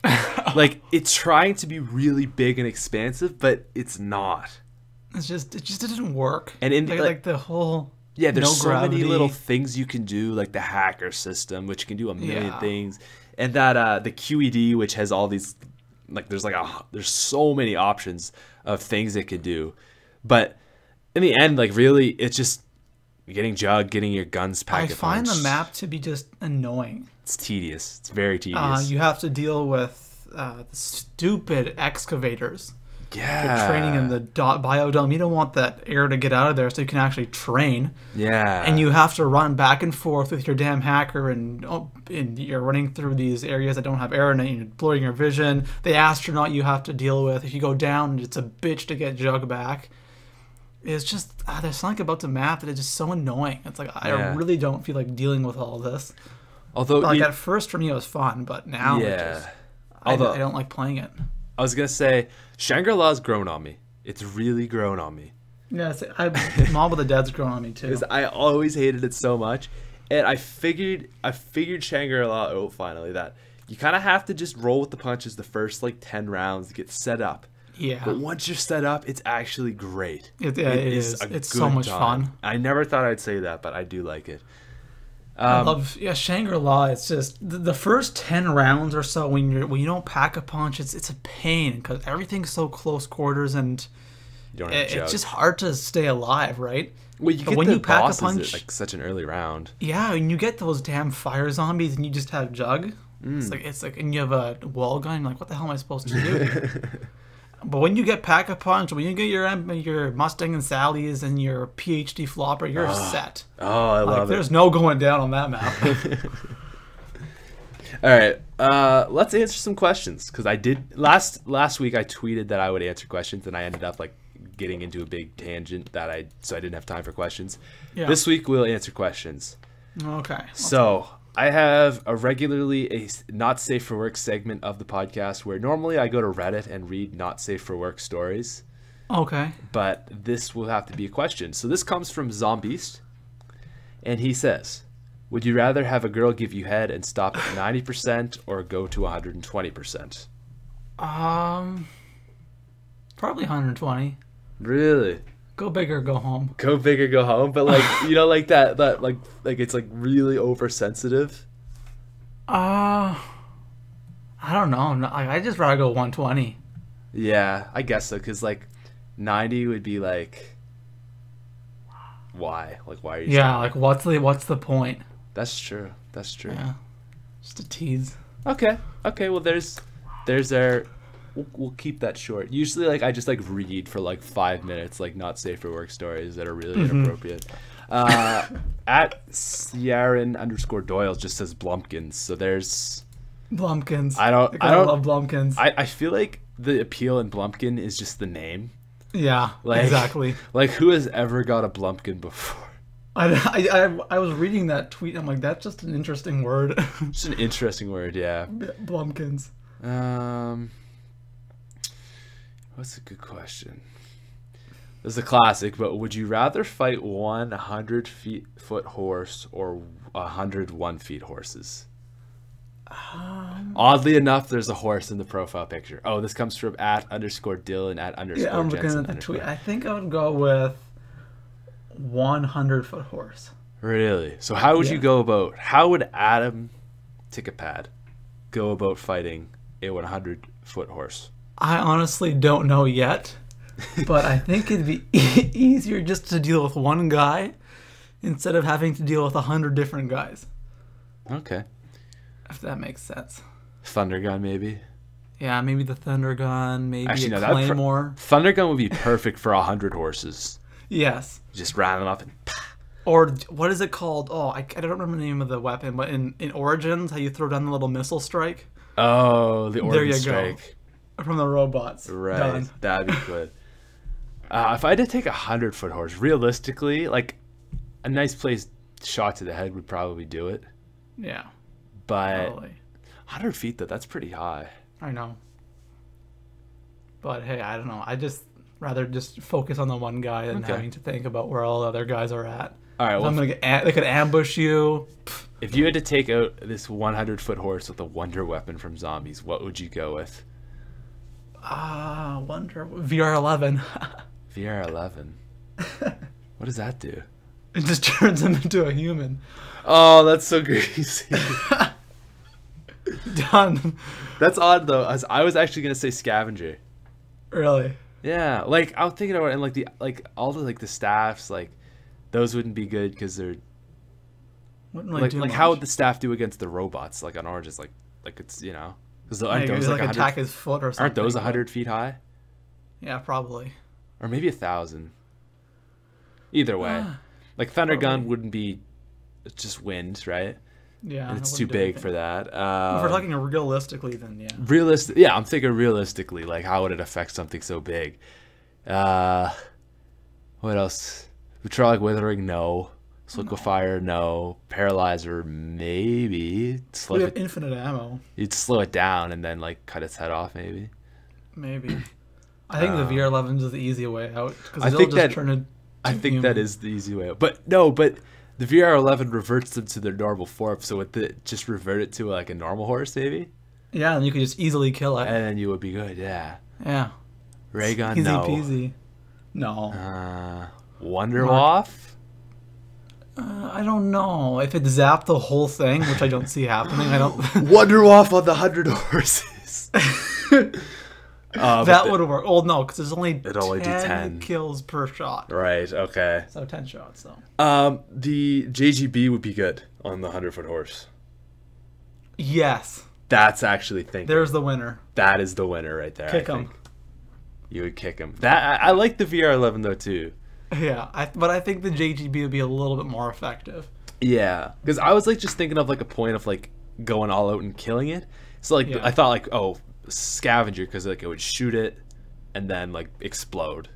Like, it's trying to be really big and expansive, but it's not. It just didn't work. And in like the whole there's no so gravity. many little things you can do, like the hacker system, which can do a million things, and that the QED, which has all these, like there's so many options of things it can do, but in the end, like really, it's just getting Jug, getting your guns pack. I find the map to be just annoying. It's tedious. It's very tedious. You have to deal with the stupid excavators. Yeah. For training in the biodome. You don't want that air to get out of there so you can actually train. Yeah. And you have to run back and forth with your damn hacker, and you're running through these areas that don't have air in it, and you're blurring your vision. The astronaut you have to deal with. If you go down, it's a bitch to get Jug back. It's just, there's something about the map that is just so annoying. It's like, I really don't feel like dealing with all this. Although, like, at first for me it was fun, but now I don't like playing it. I was going to say, Shangri-La's grown on me. It's really grown on me. Yes, Mob of the Dead's grown on me too. Because I always hated it so much. And I figured Shangri-La out finally, that you kind of have to just roll with the punches the first like 10 rounds to get set up. Yeah. But once you're set up, it's actually great. It is. It's so much fun. I never thought I'd say that, but I do like it. I love Shangri-La. It's just the first 10 rounds or so when you don't pack a punch, it's a pain because everything's so close quarters and it's just hard to stay alive, right? Well, when you pack a punch at like such an early round. Yeah, and you get those damn fire zombies and you just have Jug. It's like and you have a wall gun. Like, what the hell am I supposed to do? But when you get pack a punch, when you get your Mustang and Sally's and your PhD flopper, you're set. Oh, I love it. There's no going down on that map. All right, let's answer some questions because I did last week. I tweeted that I would answer questions, and I ended up like getting into a big tangent so I didn't have time for questions. Yeah. This week we'll answer questions. Okay. So I have a not safe for work segment of the podcast where normally I go to Reddit and read not safe for work stories. Okay. But this will have to be a question. So this comes from Zombiest, and he says, would you rather have a girl give you head and stop at 90% or go to 120%? Probably 120. Really? Go big or go home. Go big or go home, but like like that like it's like really oversensitive. I don't know. I just rather go 120. Yeah, I guess so, because like 90 would be like, why? Like, why are you? Yeah, like what's the point? That's true. Yeah, just a tease. Okay. Well, there's our. We'll keep that short. Usually, like I just like read for like 5 minutes, like not safe for work stories that are really inappropriate. At Ciaran_Doyle just says Blumpkins, so there's Blumpkins. I don't love Blumpkins. I feel like the appeal in Blumpkin is just the name. Yeah, like, exactly. Like, who has ever got a Blumpkin before? I was reading that tweet. I'm like, that's just an interesting word. Just an interesting word, yeah. Blumpkins. What's a good question? This is a classic, but would you rather fight 100-foot horse or 101 feet horses? Oddly enough, there's a horse in the profile picture. Oh, this comes from @_Dylan @_ Yeah, I'm looking at the tweet. I think I would go with 100-foot horse. Really? So how would you go about? How would Adam Tickapad go about fighting a 100-foot horse? I honestly don't know yet, but I think it'd be easier just to deal with one guy instead of having to deal with 100 different guys. Okay. If that makes sense. Thunder gun, maybe? Yeah, maybe the Thunder gun, maybe actually, a Claymore. Thunder gun would be perfect for 100 horses. Yes. Just round them up and... Or what is it called? Oh, I don't remember the name of the weapon, but in Origins, how you throw down the little missile strike? Oh, the Origin strike. Go. From the robots. Right. a nice place shot to the head would probably do it. Yeah. But Probably. 100 feet though, that's pretty high. I know. But hey, I don't know. I just rather just focus on the one guy than Okay. having to think about where all the other guys are at. All right. If Well, I'm gonna get, they could ambush you. if you had to take out this 100-foot horse with a wonder weapon from zombies, what would you go with? Wonder VR11. VR11. What does that do? It just turns him into a human. Oh, that's so greasy. Done. That's odd though. As I was actually gonna say scavenger. Really? Yeah, like I was thinking about it, and like all the staffs, like those wouldn't be good because they're Wouldn't really do like much. how would the staff do against the robots? Like on oranges, like it's because aren't Maybe those like 100 attack his foot or something. aren't those but- 100 feet high Yeah, probably. or maybe 1,000? Either way, like thunder gun probably. wouldn't be. It's just wind, right? Yeah. And it it's wouldn't too do big anything. for that. If we're talking realistically, then yeah. Realistic, yeah, I'm thinking realistically, like how would it affect something so big? What else? Metallic withering, no. Liquefier, no. Paralyzer, maybe. We have infinite ammo. You'd slow it down and then like cut its head off, maybe. Maybe. I think the VR11s is the easy way out because I they'll think just that- turn it. I think that is the easy way out. But no, but the VR11 reverts them to their normal form, so it just revert it to like a normal horse, maybe, Yeah, and you could just easily kill it. and then you would be good. Yeah. Yeah. Ray gun, Easy no. peasy. No. Wonder Waff. I don't know. If it zapped the whole thing, which I don't see happening, I don't. Wonder Waff on the 100 horses. That would work. Oh, no, because there's only It'd only do 10. kills per shot. Right. Okay. So 10 shots, though. The JGB would be good on the 100-foot horse. Yes. That's actually thinking. There's the winner. That is the winner right there. Kick I him. think. You would kick him. That I like the VR11 though too. Yeah, but I think the JGB would be a little bit more effective. Yeah, because I was like just thinking of like a point of like going all out and killing it. So like Yeah. I thought like scavenger because like it would shoot it and then like explode.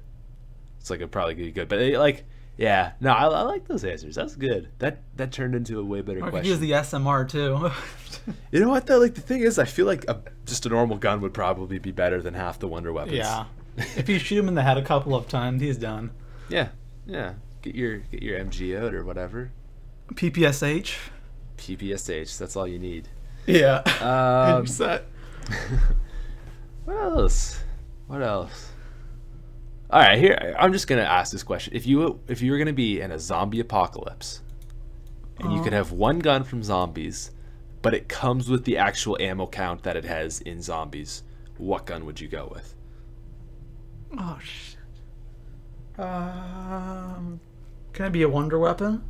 It's like it'd probably be good, but yeah, no, I like those answers. That's good. That turned into a way better Or I could question. use the SMR too. You know what though? Like the thing is, I feel like just a normal gun would probably be better than half the wonder weapons. Yeah. If you shoot him in the head a couple of times, he's done. Yeah. Get your MG out or whatever. PPSH. PPSH. That's all you need. Yeah. Um, You're set. What else? All right, here I'm just gonna ask this question: If you were gonna be in a zombie apocalypse, and you could have one gun from zombies, but it comes with the actual ammo count that it has in zombies, what gun would you go with? Oh shit. Can it be a wonder weapon?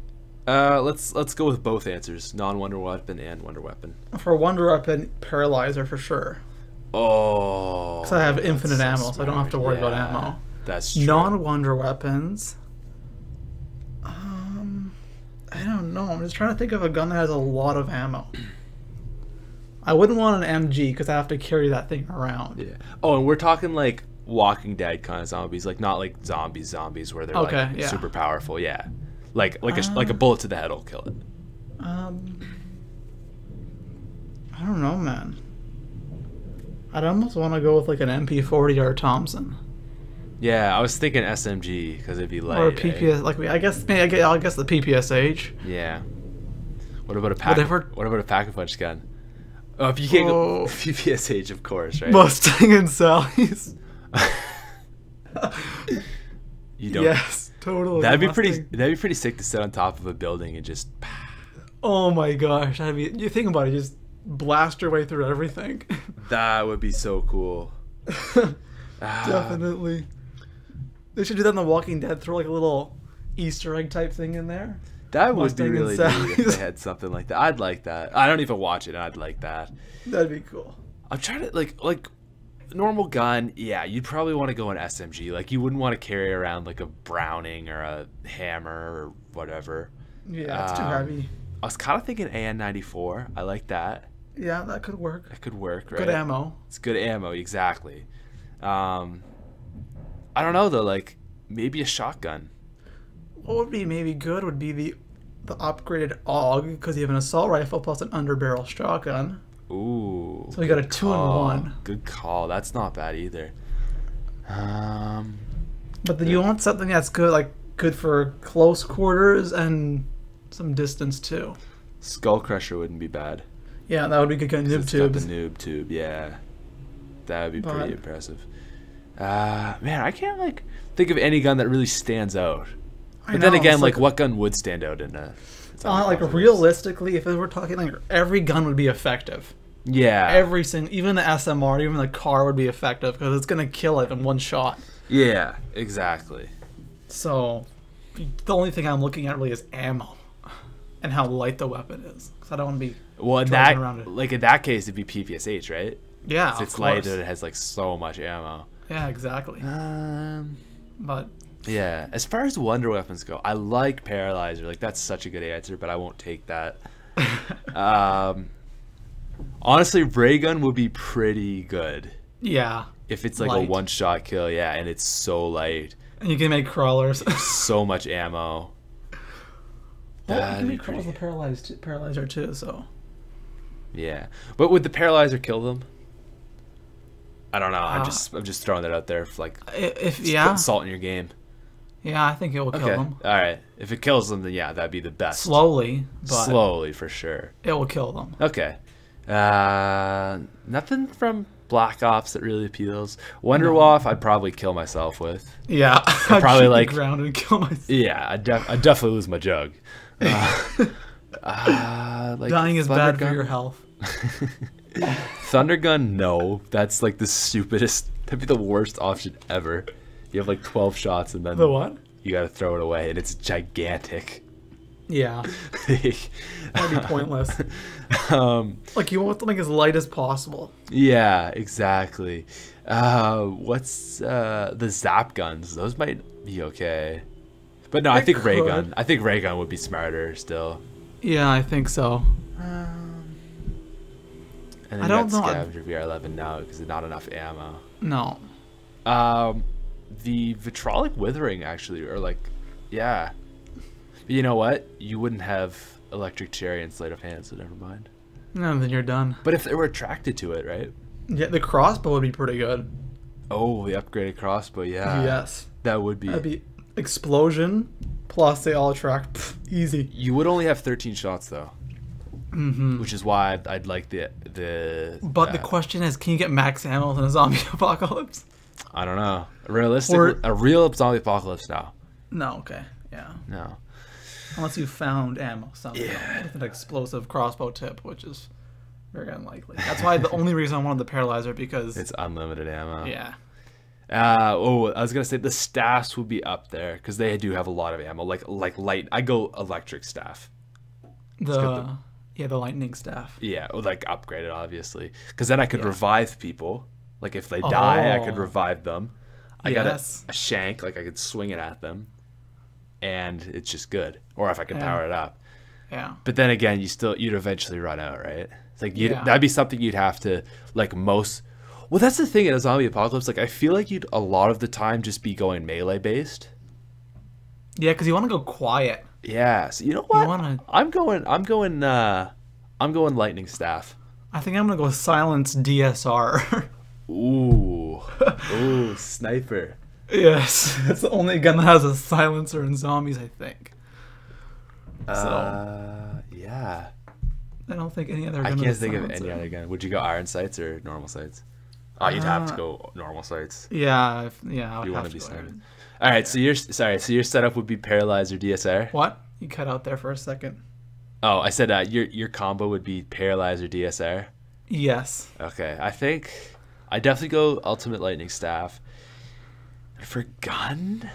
Let's go with both answers: non-wonder weapon and wonder weapon. For a wonder weapon, paralyzer for sure. Oh, Because I have that's infinite ammo, so I don't have to worry about Yeah, ammo. That's true. Non-wonder weapons. I don't know. I'm just trying to think of a gun that has a lot of ammo. I wouldn't want an MG because I have to carry that thing around. Yeah. Oh, and we're talking like Walking Dead kind of zombies, like not like zombies where they're Okay, like yeah. super powerful. Yeah, like a bullet to the head will kill it. I don't know, man. I'd almost want to go with like an MP40 or a Thompson. Yeah, I was thinking SMG because it'd be light. Or a eh? PPS, like I guess the PPSH. Yeah. What about a pack? Whatever. What about a pack-a-punch gun? Oh, if you can't go Oh. PPSH, of course, right? Mustang and Sally's. You don't. Yes, totally. That'd be Mustang. pretty sick to sit on top of a building and just. Oh my gosh, that'd be. You think about it, just blast your way through everything. That would be so cool. Definitely. They should do that in The Walking Dead. Throw like a little Easter egg type thing in there. That would Mustang be and really neat if Sally's. they had something like that. I'd like that. I don't even watch it. And I'd like that. That'd be cool. I'm trying to like normal gun. Yeah, you'd probably want to go an SMG. Like you wouldn't want to carry around like a Browning or a hammer or whatever. Yeah, it's too heavy. I was kind of thinking AN-94. I like that. Yeah, that could work. That could work, right? Good ammo. It's good ammo, exactly. I don't know though. Like maybe a shotgun. what would be maybe good would be the upgraded AUG, because you have an assault rifle plus an underbarrel shotgun. Ooh. So we got a 2-in-1. Good call. That's not bad either. But then you want something that's good, like good for close quarters and some distance too. Skull Crusher wouldn't be bad. Yeah, that would be good. Noob It's got the tubes. noob tube, yeah. That would be pretty But- impressive. Man, I can't like think of any gun that really stands out. But then know, again, it's like what gun would stand out in a? like realistically, if we're talking like every gun would be effective. Yeah. Every single, even the SMR, even the car would be effective because it's gonna kill it in one shot. Yeah. Exactly. So, the only thing I'm looking at really is ammo, and how light the weapon is. Because I don't want to be. Well, in driving that around it. like in that case, it'd be PPSH, right? Yeah, 'Cause of it's light course. and it has like so much ammo. Yeah, exactly. But Yeah. As far as wonder weapons go, I like Paralyzer. Like that's such a good answer, but I won't take that. Honestly, ray gun would be pretty good yeah, if it's like Light. a one-shot kill. Yeah, and it's so light, and you can make crawlers. so much ammo. Well, you That'd can be make crawlers with paralyzer too. So Yeah, but would the Paralyzer kill them? I don't know. I'm Uh, just throwing that out there. For like, if just yeah, putting salt in your game. yeah, I think it will kill Okay. them All right. If it kills them, then yeah, that'd be the best. slowly, but Slowly for sure. it will kill them. Okay. Nothing from Black Ops that really appeals. Wonderwolf, I'd probably kill myself with. Yeah, I'd probably, shoot the like- ground and kill myself. Yeah, I'd definitely lose my jug. Like Dying is Thunder bad Gun? for your health. Thunder Gun, no. That's like the stupidest. That'd be the worst option ever. You have like 12 shots and then The what? you gotta throw it away, and it's gigantic. Yeah, that'd be pointless. Like you want something as light as possible. Yeah, exactly. What's the zap guns? Those might be okay. But no, I They think ray could. gun. I think ray gun would be smarter still. Yeah, I think so. And then I you don't got know. Scavenger VR11 now because there's not enough ammo. No. The Vitrolic Withering actually, or like, yeah. But you know what? You wouldn't have Electric Cherry and Sleight of Hand, so never mind. No, then you're done. But if they were attracted to it, right? Yeah, the crossbow would be pretty good. Oh, the upgraded crossbow, yeah. Yes. That would be. That'd be explosion plus they all attract. Easy. You would only have 13 shots though, Mm-hmm. which is why I'd like the. But the question is, can you get max ammo in a zombie apocalypse? I don't know. Realistic, Or- a real zombie apocalypse now. No. Okay. Yeah. No. Unless you found ammo something Yeah. with an explosive crossbow tip, which is very unlikely. That's why the only reason I wanted the paralyzer because It's unlimited ammo. yeah. I was gonna say the staffs would be up there because they do have a lot of ammo. Like light. I go electric staff. got The lightning staff. Yeah, or like upgraded obviously, because then I could revive people. Like if they die, I could Oh. revive them. I got Yes. a shank, like I could swing it at them, and it's just good. Or if I could Yeah. power it up. Yeah. But then again, you'd eventually run out, right? It's like Yeah. that'd be something you'd have to like most. Well, that's the thing in a zombie apocalypse. Like I feel like you'd a lot of the time just be going melee based. Yeah, because you want to go quiet. Yeah. So you know what? wanna- I'm going lightning staff. I think I'm gonna go silence DSR. Ooh. Ooh, sniper. Yes, it's the only gun that has a silencer in zombies, I think. Yeah. I don't think any other gun I has can't a think of any silencer. other gun. Would you go iron sights or normal sights? Oh, you'd have to go normal sights. Yeah, I would You have want to to be go sniping. iron. All right, so your setup would be paralyzed or DSR. What? You cut out there for a second. Oh, I said your combo would be paralyzed or DSR. Yes. Okay, I think I definitely go ultimate lightning staff. For gun,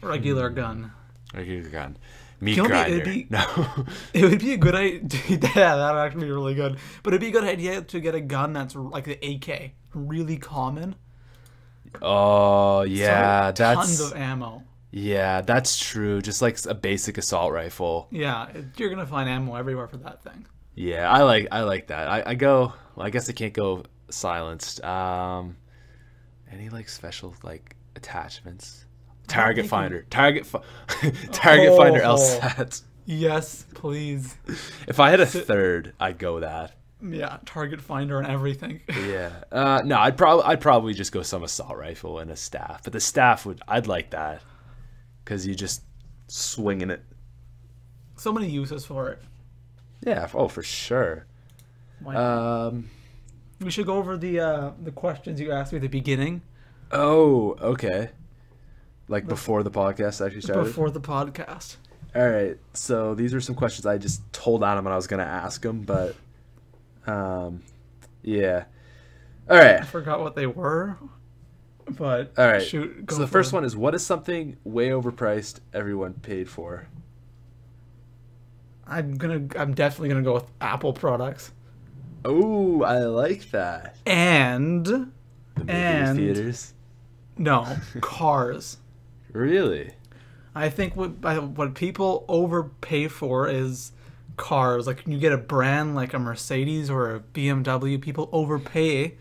Regular gun. regular gun, meat You know, grinder. it'd be- No. It would be a good idea. Yeah, that would actually be really good. But it'd be a good idea to get a gun that's like the AK, really common. Oh yeah, So, that's tons of ammo. yeah, that's true. Just like a basic assault rifle. Yeah, you're gonna find ammo everywhere for that thing. Yeah, I like that. I go. Well, I guess I can't go silenced. Any like special like attachments? Target think Finder. Target Finder Oh. LSAT. Yes, please. If I had a third, I'd go that. Yeah, Target Finder and everything. Yeah. No, I'd probably just go some assault rifle and a staff. But the staff I'd like that, because you just swinging it. So many uses for it. Yeah. Oh, for sure. Why not? We should go over the questions you asked me at the beginning. Oh, okay. Like before the podcast actually started? Before the podcast. All right. So these are some questions I just told Adam I was going to ask him, but yeah. All right. I forgot what they were, but All right. shoot. Go So the for first it. one is, what is something way overpriced everyone paid for? I'm definitely gonna go with Apple products. Oh, I like that. And The movie And- theaters. no, cars. Really? I think what people overpay for is cars. Like, you get a brand like a Mercedes or a BMW, people overpay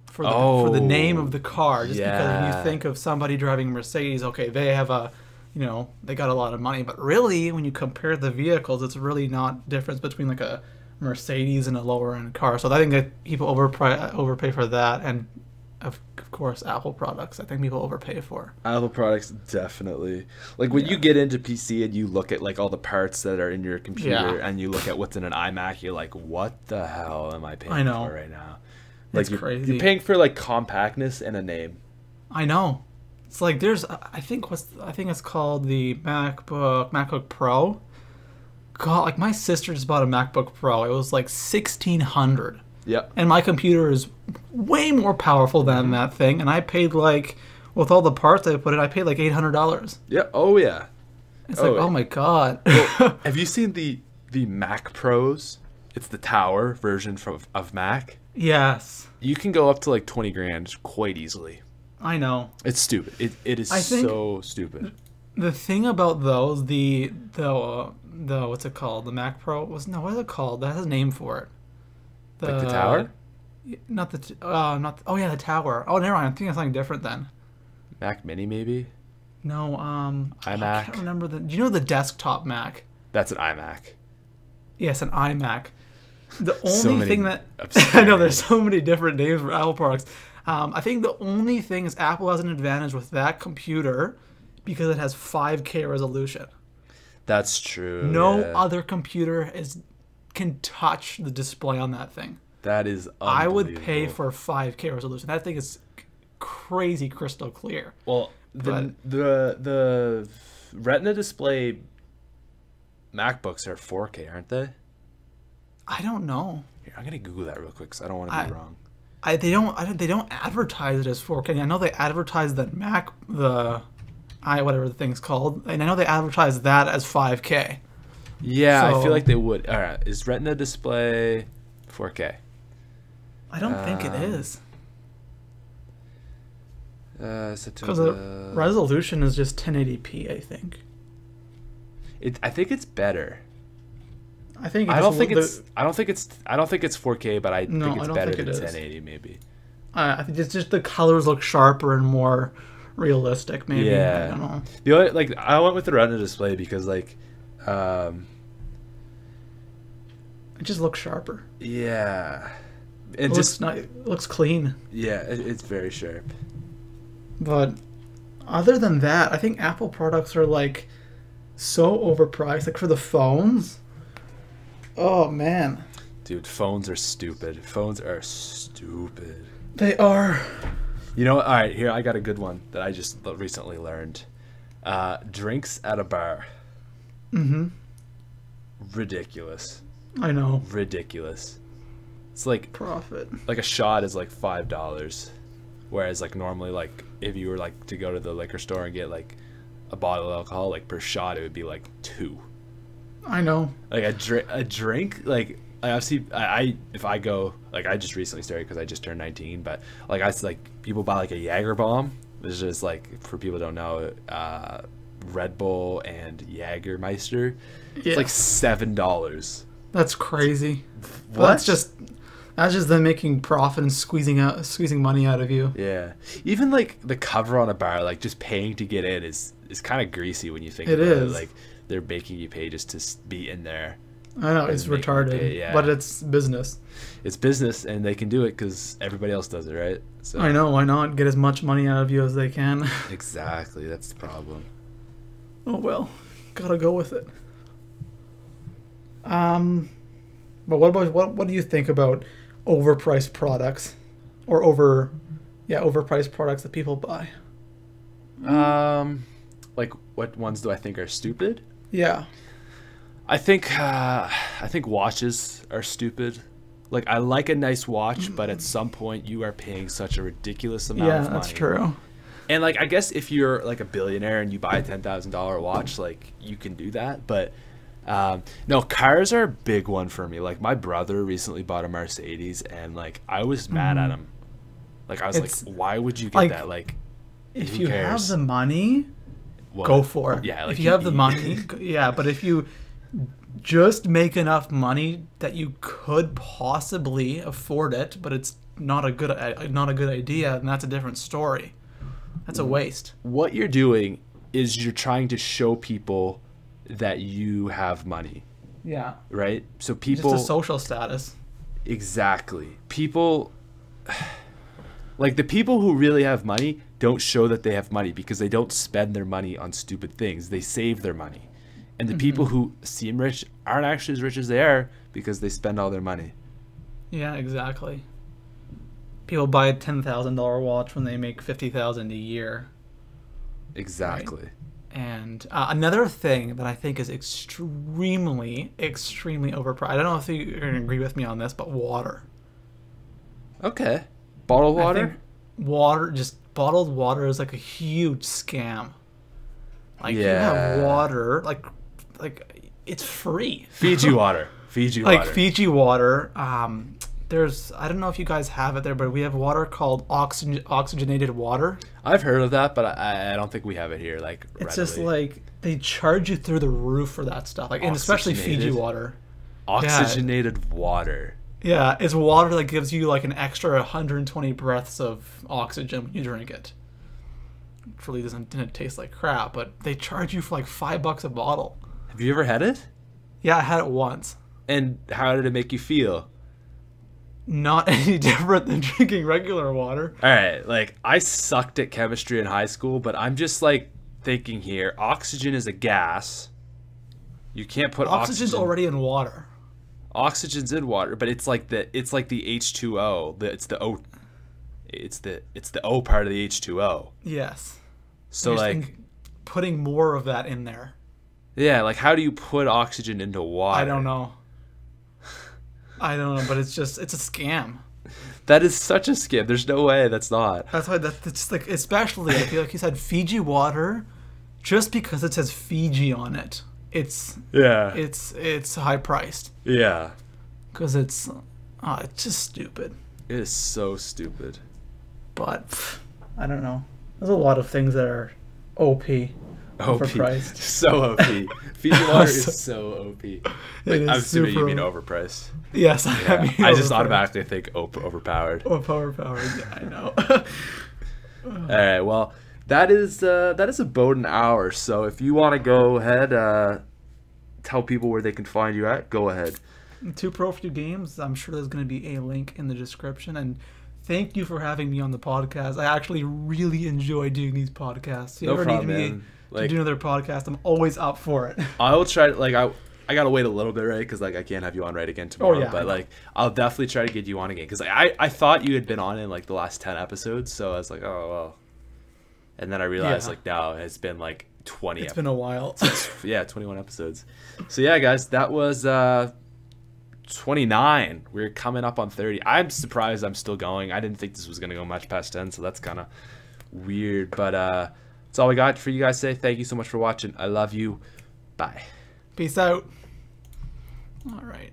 for the name of the car. Just because when yeah. you think of somebody driving a Mercedes, okay, they have they got a lot of money. But really, when you compare the vehicles, it's really not difference between like a Mercedes and a lower end car. So I think that people overpay for that, and of course Apple products. I think people overpay for. Apple products, definitely. Like when you get into PC and you look at like all the parts that are in your computer and you look at what's in an iMac, you're like, what the hell am I paying for right now? Like It's crazy. You're paying for like compactness and a name. I know. It's like there's I think it's called the MacBook Pro. God, like my sister just bought a MacBook Pro. It was like $1,600. Yep. And my computer is way more powerful than that thing, and I paid like, with all the parts I put in, I paid like $800. Yeah. Oh yeah. It's like, oh my god. Have you seen the Mac Pros? It's the tower version of Mac. Yes, You can go up to like 20 grand quite easily. I know. It's stupid. It is I think- so stupid. The thing about those, the what's it called? The Mac Pro what is it called? That has a name for it. Like the tower? Not the the tower. Oh, never mind. I'm thinking of something different then. Mac Mini maybe? No, I iMac. can't remember do you know the desktop Mac? That's an iMac. Yes, an iMac. The So only many thing that obscure I know, there's names. so many different names for Apple products. I think the only thing is Apple has an advantage with that computer because it has 5K resolution. That's true. No yeah. other computer can touch the display on that thing. That is I would pay unbelievable. for 5K resolution. That thing is crazy crystal clear. Well, the Retina display MacBooks are 4K, aren't they? I don't know. Here, I'm gonna Google that real quick because I don't want to be wrong. They don't advertise it as 4K. I know they advertise that whatever the thing's called, and I know they advertise that as 5K. Yeah, I So- feel like they would. All right, is Retina display 4K? I don't think it is, because September. the resolution is just 1080p. I think. I think it's better. I think. I don't think it's 4K, but I No, think I it's don't better think than it is. 1080 maybe. I think it's just the colors look sharper and more realistic. Maybe. Yeah. I don't know. The only I went with the Retina display because It just looks sharper. yeah, It looks clean. yeah, it's very sharp. But other than that, I think Apple products are like so overpriced. Like for the phones. Oh man, Dude, phones are stupid. Phones are stupid. they are. You know what? All right, here I got a good one that I just recently learned. Drinks at a bar. Mm-hmm. Ridiculous. I know. Ridiculous. It's like Profit. a shot is like $5, whereas like normally like if you were like to go to the liquor store and get like a bottle of alcohol, like per shot it would be like $2. I know. Like a drink like I've seen if I go like I just recently started because I just turned 19, but like I like people buy like a Jager bomb. There's just like for people who don't know, Red Bull and Jagermeister. Yeah. It's like $7. That's crazy. But What? that's That's just them making profit and squeezing money out of you. Yeah. Even like the cover on a bar, like just paying to get in is kind of greasy when you think It about is. it. Like they're making you pay just to be in there. I know, it's Making you retarded, pay, yeah. but it's business. It's business, and they can do it because everybody else does it, right? So I know, why not get as much money out of you as they can? exactly, that's the problem. Oh well, gotta go with it. But what do you think about overpriced products, or overpriced products that people buy? Like what ones do I think are stupid? Yeah. I think watches are stupid. Like I like a nice watch, but at some point you are paying such a ridiculous amount of money. Yeah, that's true. And like I guess if you're like a billionaire and you buy a $10,000 watch, like you can do that. But no, cars are a big one for me. Like my brother recently bought a Mercedes, and like I was mad at him. Like I was like, why would you get like, that? Like if who you cares? have the money, What? go for it. Yeah, like if you have the money, yeah. But if you just make enough money that you could possibly afford it, but it's not a good idea, and that's a different story. That's a waste. What you're doing is you're trying to show people that you have money, Yeah. right? So people Just a social status. exactly. People like the people who really have money don't show that they have money because they don't spend their money on stupid things. They save their money. And the people who seem rich aren't actually as rich as they are because they spend all their money. Yeah, exactly. People buy a $10,000 watch when they make $50,000 a year. Exactly. Right. And another thing that I think is extremely, extremely overpriced. I don't know if you're going to agree with me on this, but water. Okay. Bottled water? Bottled water is like a huge scam. Like you have water, like it's free. Fiji water. Fiji Like water. Fiji water. There's, I don't know if you guys have it there, but we have water called oxygenated water. I've heard of that, but I don't think we have it here. Like It's readily. just like they charge you through the roof for that stuff, like, and especially Fiji Oxygenated? wader. Oxygenated water. Yeah, it's water that gives you like an extra 120 breaths of oxygen when you drink it. It really didn't taste like crap, but they charge you for like $5 a bottle. Have you ever had it? Yeah, I had it once. And how did it make you feel? Not any different than drinking regular water. All right, like I sucked at chemistry in high school, but I'm just like thinking here, oxygen is a gas. You can't put Oxygen's already in water. Oxygen's in water, but it's like the H2O. It's the O part of the H2O. Yes. So You're like putting more of that in there. yeah, like how do you put oxygen into water? I don't know, but it's a scam. That is such a scam. There's no way that's not. That's why that's like, especially I feel like you said Fiji water, just because it says Fiji on it, it's high priced. Yeah. Because it's just stupid. It is so stupid. But I don't know. There's a lot of things that are OP. Overpriced. So OP. Fiji water is so OP. Like, is I'm assuming you super mean OP. overpriced. Yes, Yeah. I mean, I just overpriced. automatically think overpowered. Overpowered. Yeah, I know. All right. Well, that is about an hour. So if you want to go ahead, tell people where they can find you at. Go ahead. ToProForuGames. I'm sure there's going to be a link in the description. And thank you for having me on the podcast. I actually really enjoy doing these podcasts. If you No ever problem, need me man. to Like, do another podcast, I'm always up for it. I will try. Like I gotta wait a little bit, right? Because like I can't have you on right again tomorrow. yeah, I but know. like I'll definitely try to get you on again. Because I thought you had been on in like the last 10 episodes, so I was like, oh well. And then I realized Yeah. like now it's been like 20. It's been a while. Yeah, 21 episodes. So yeah, guys, that was 29. We're coming up on 30. I'm surprised I'm still going. I didn't think this was gonna go much past 10, so that's kind of weird. But that's all we got for you guys today. Thank you so much for watching. I love you. Bye. Peace out. All right.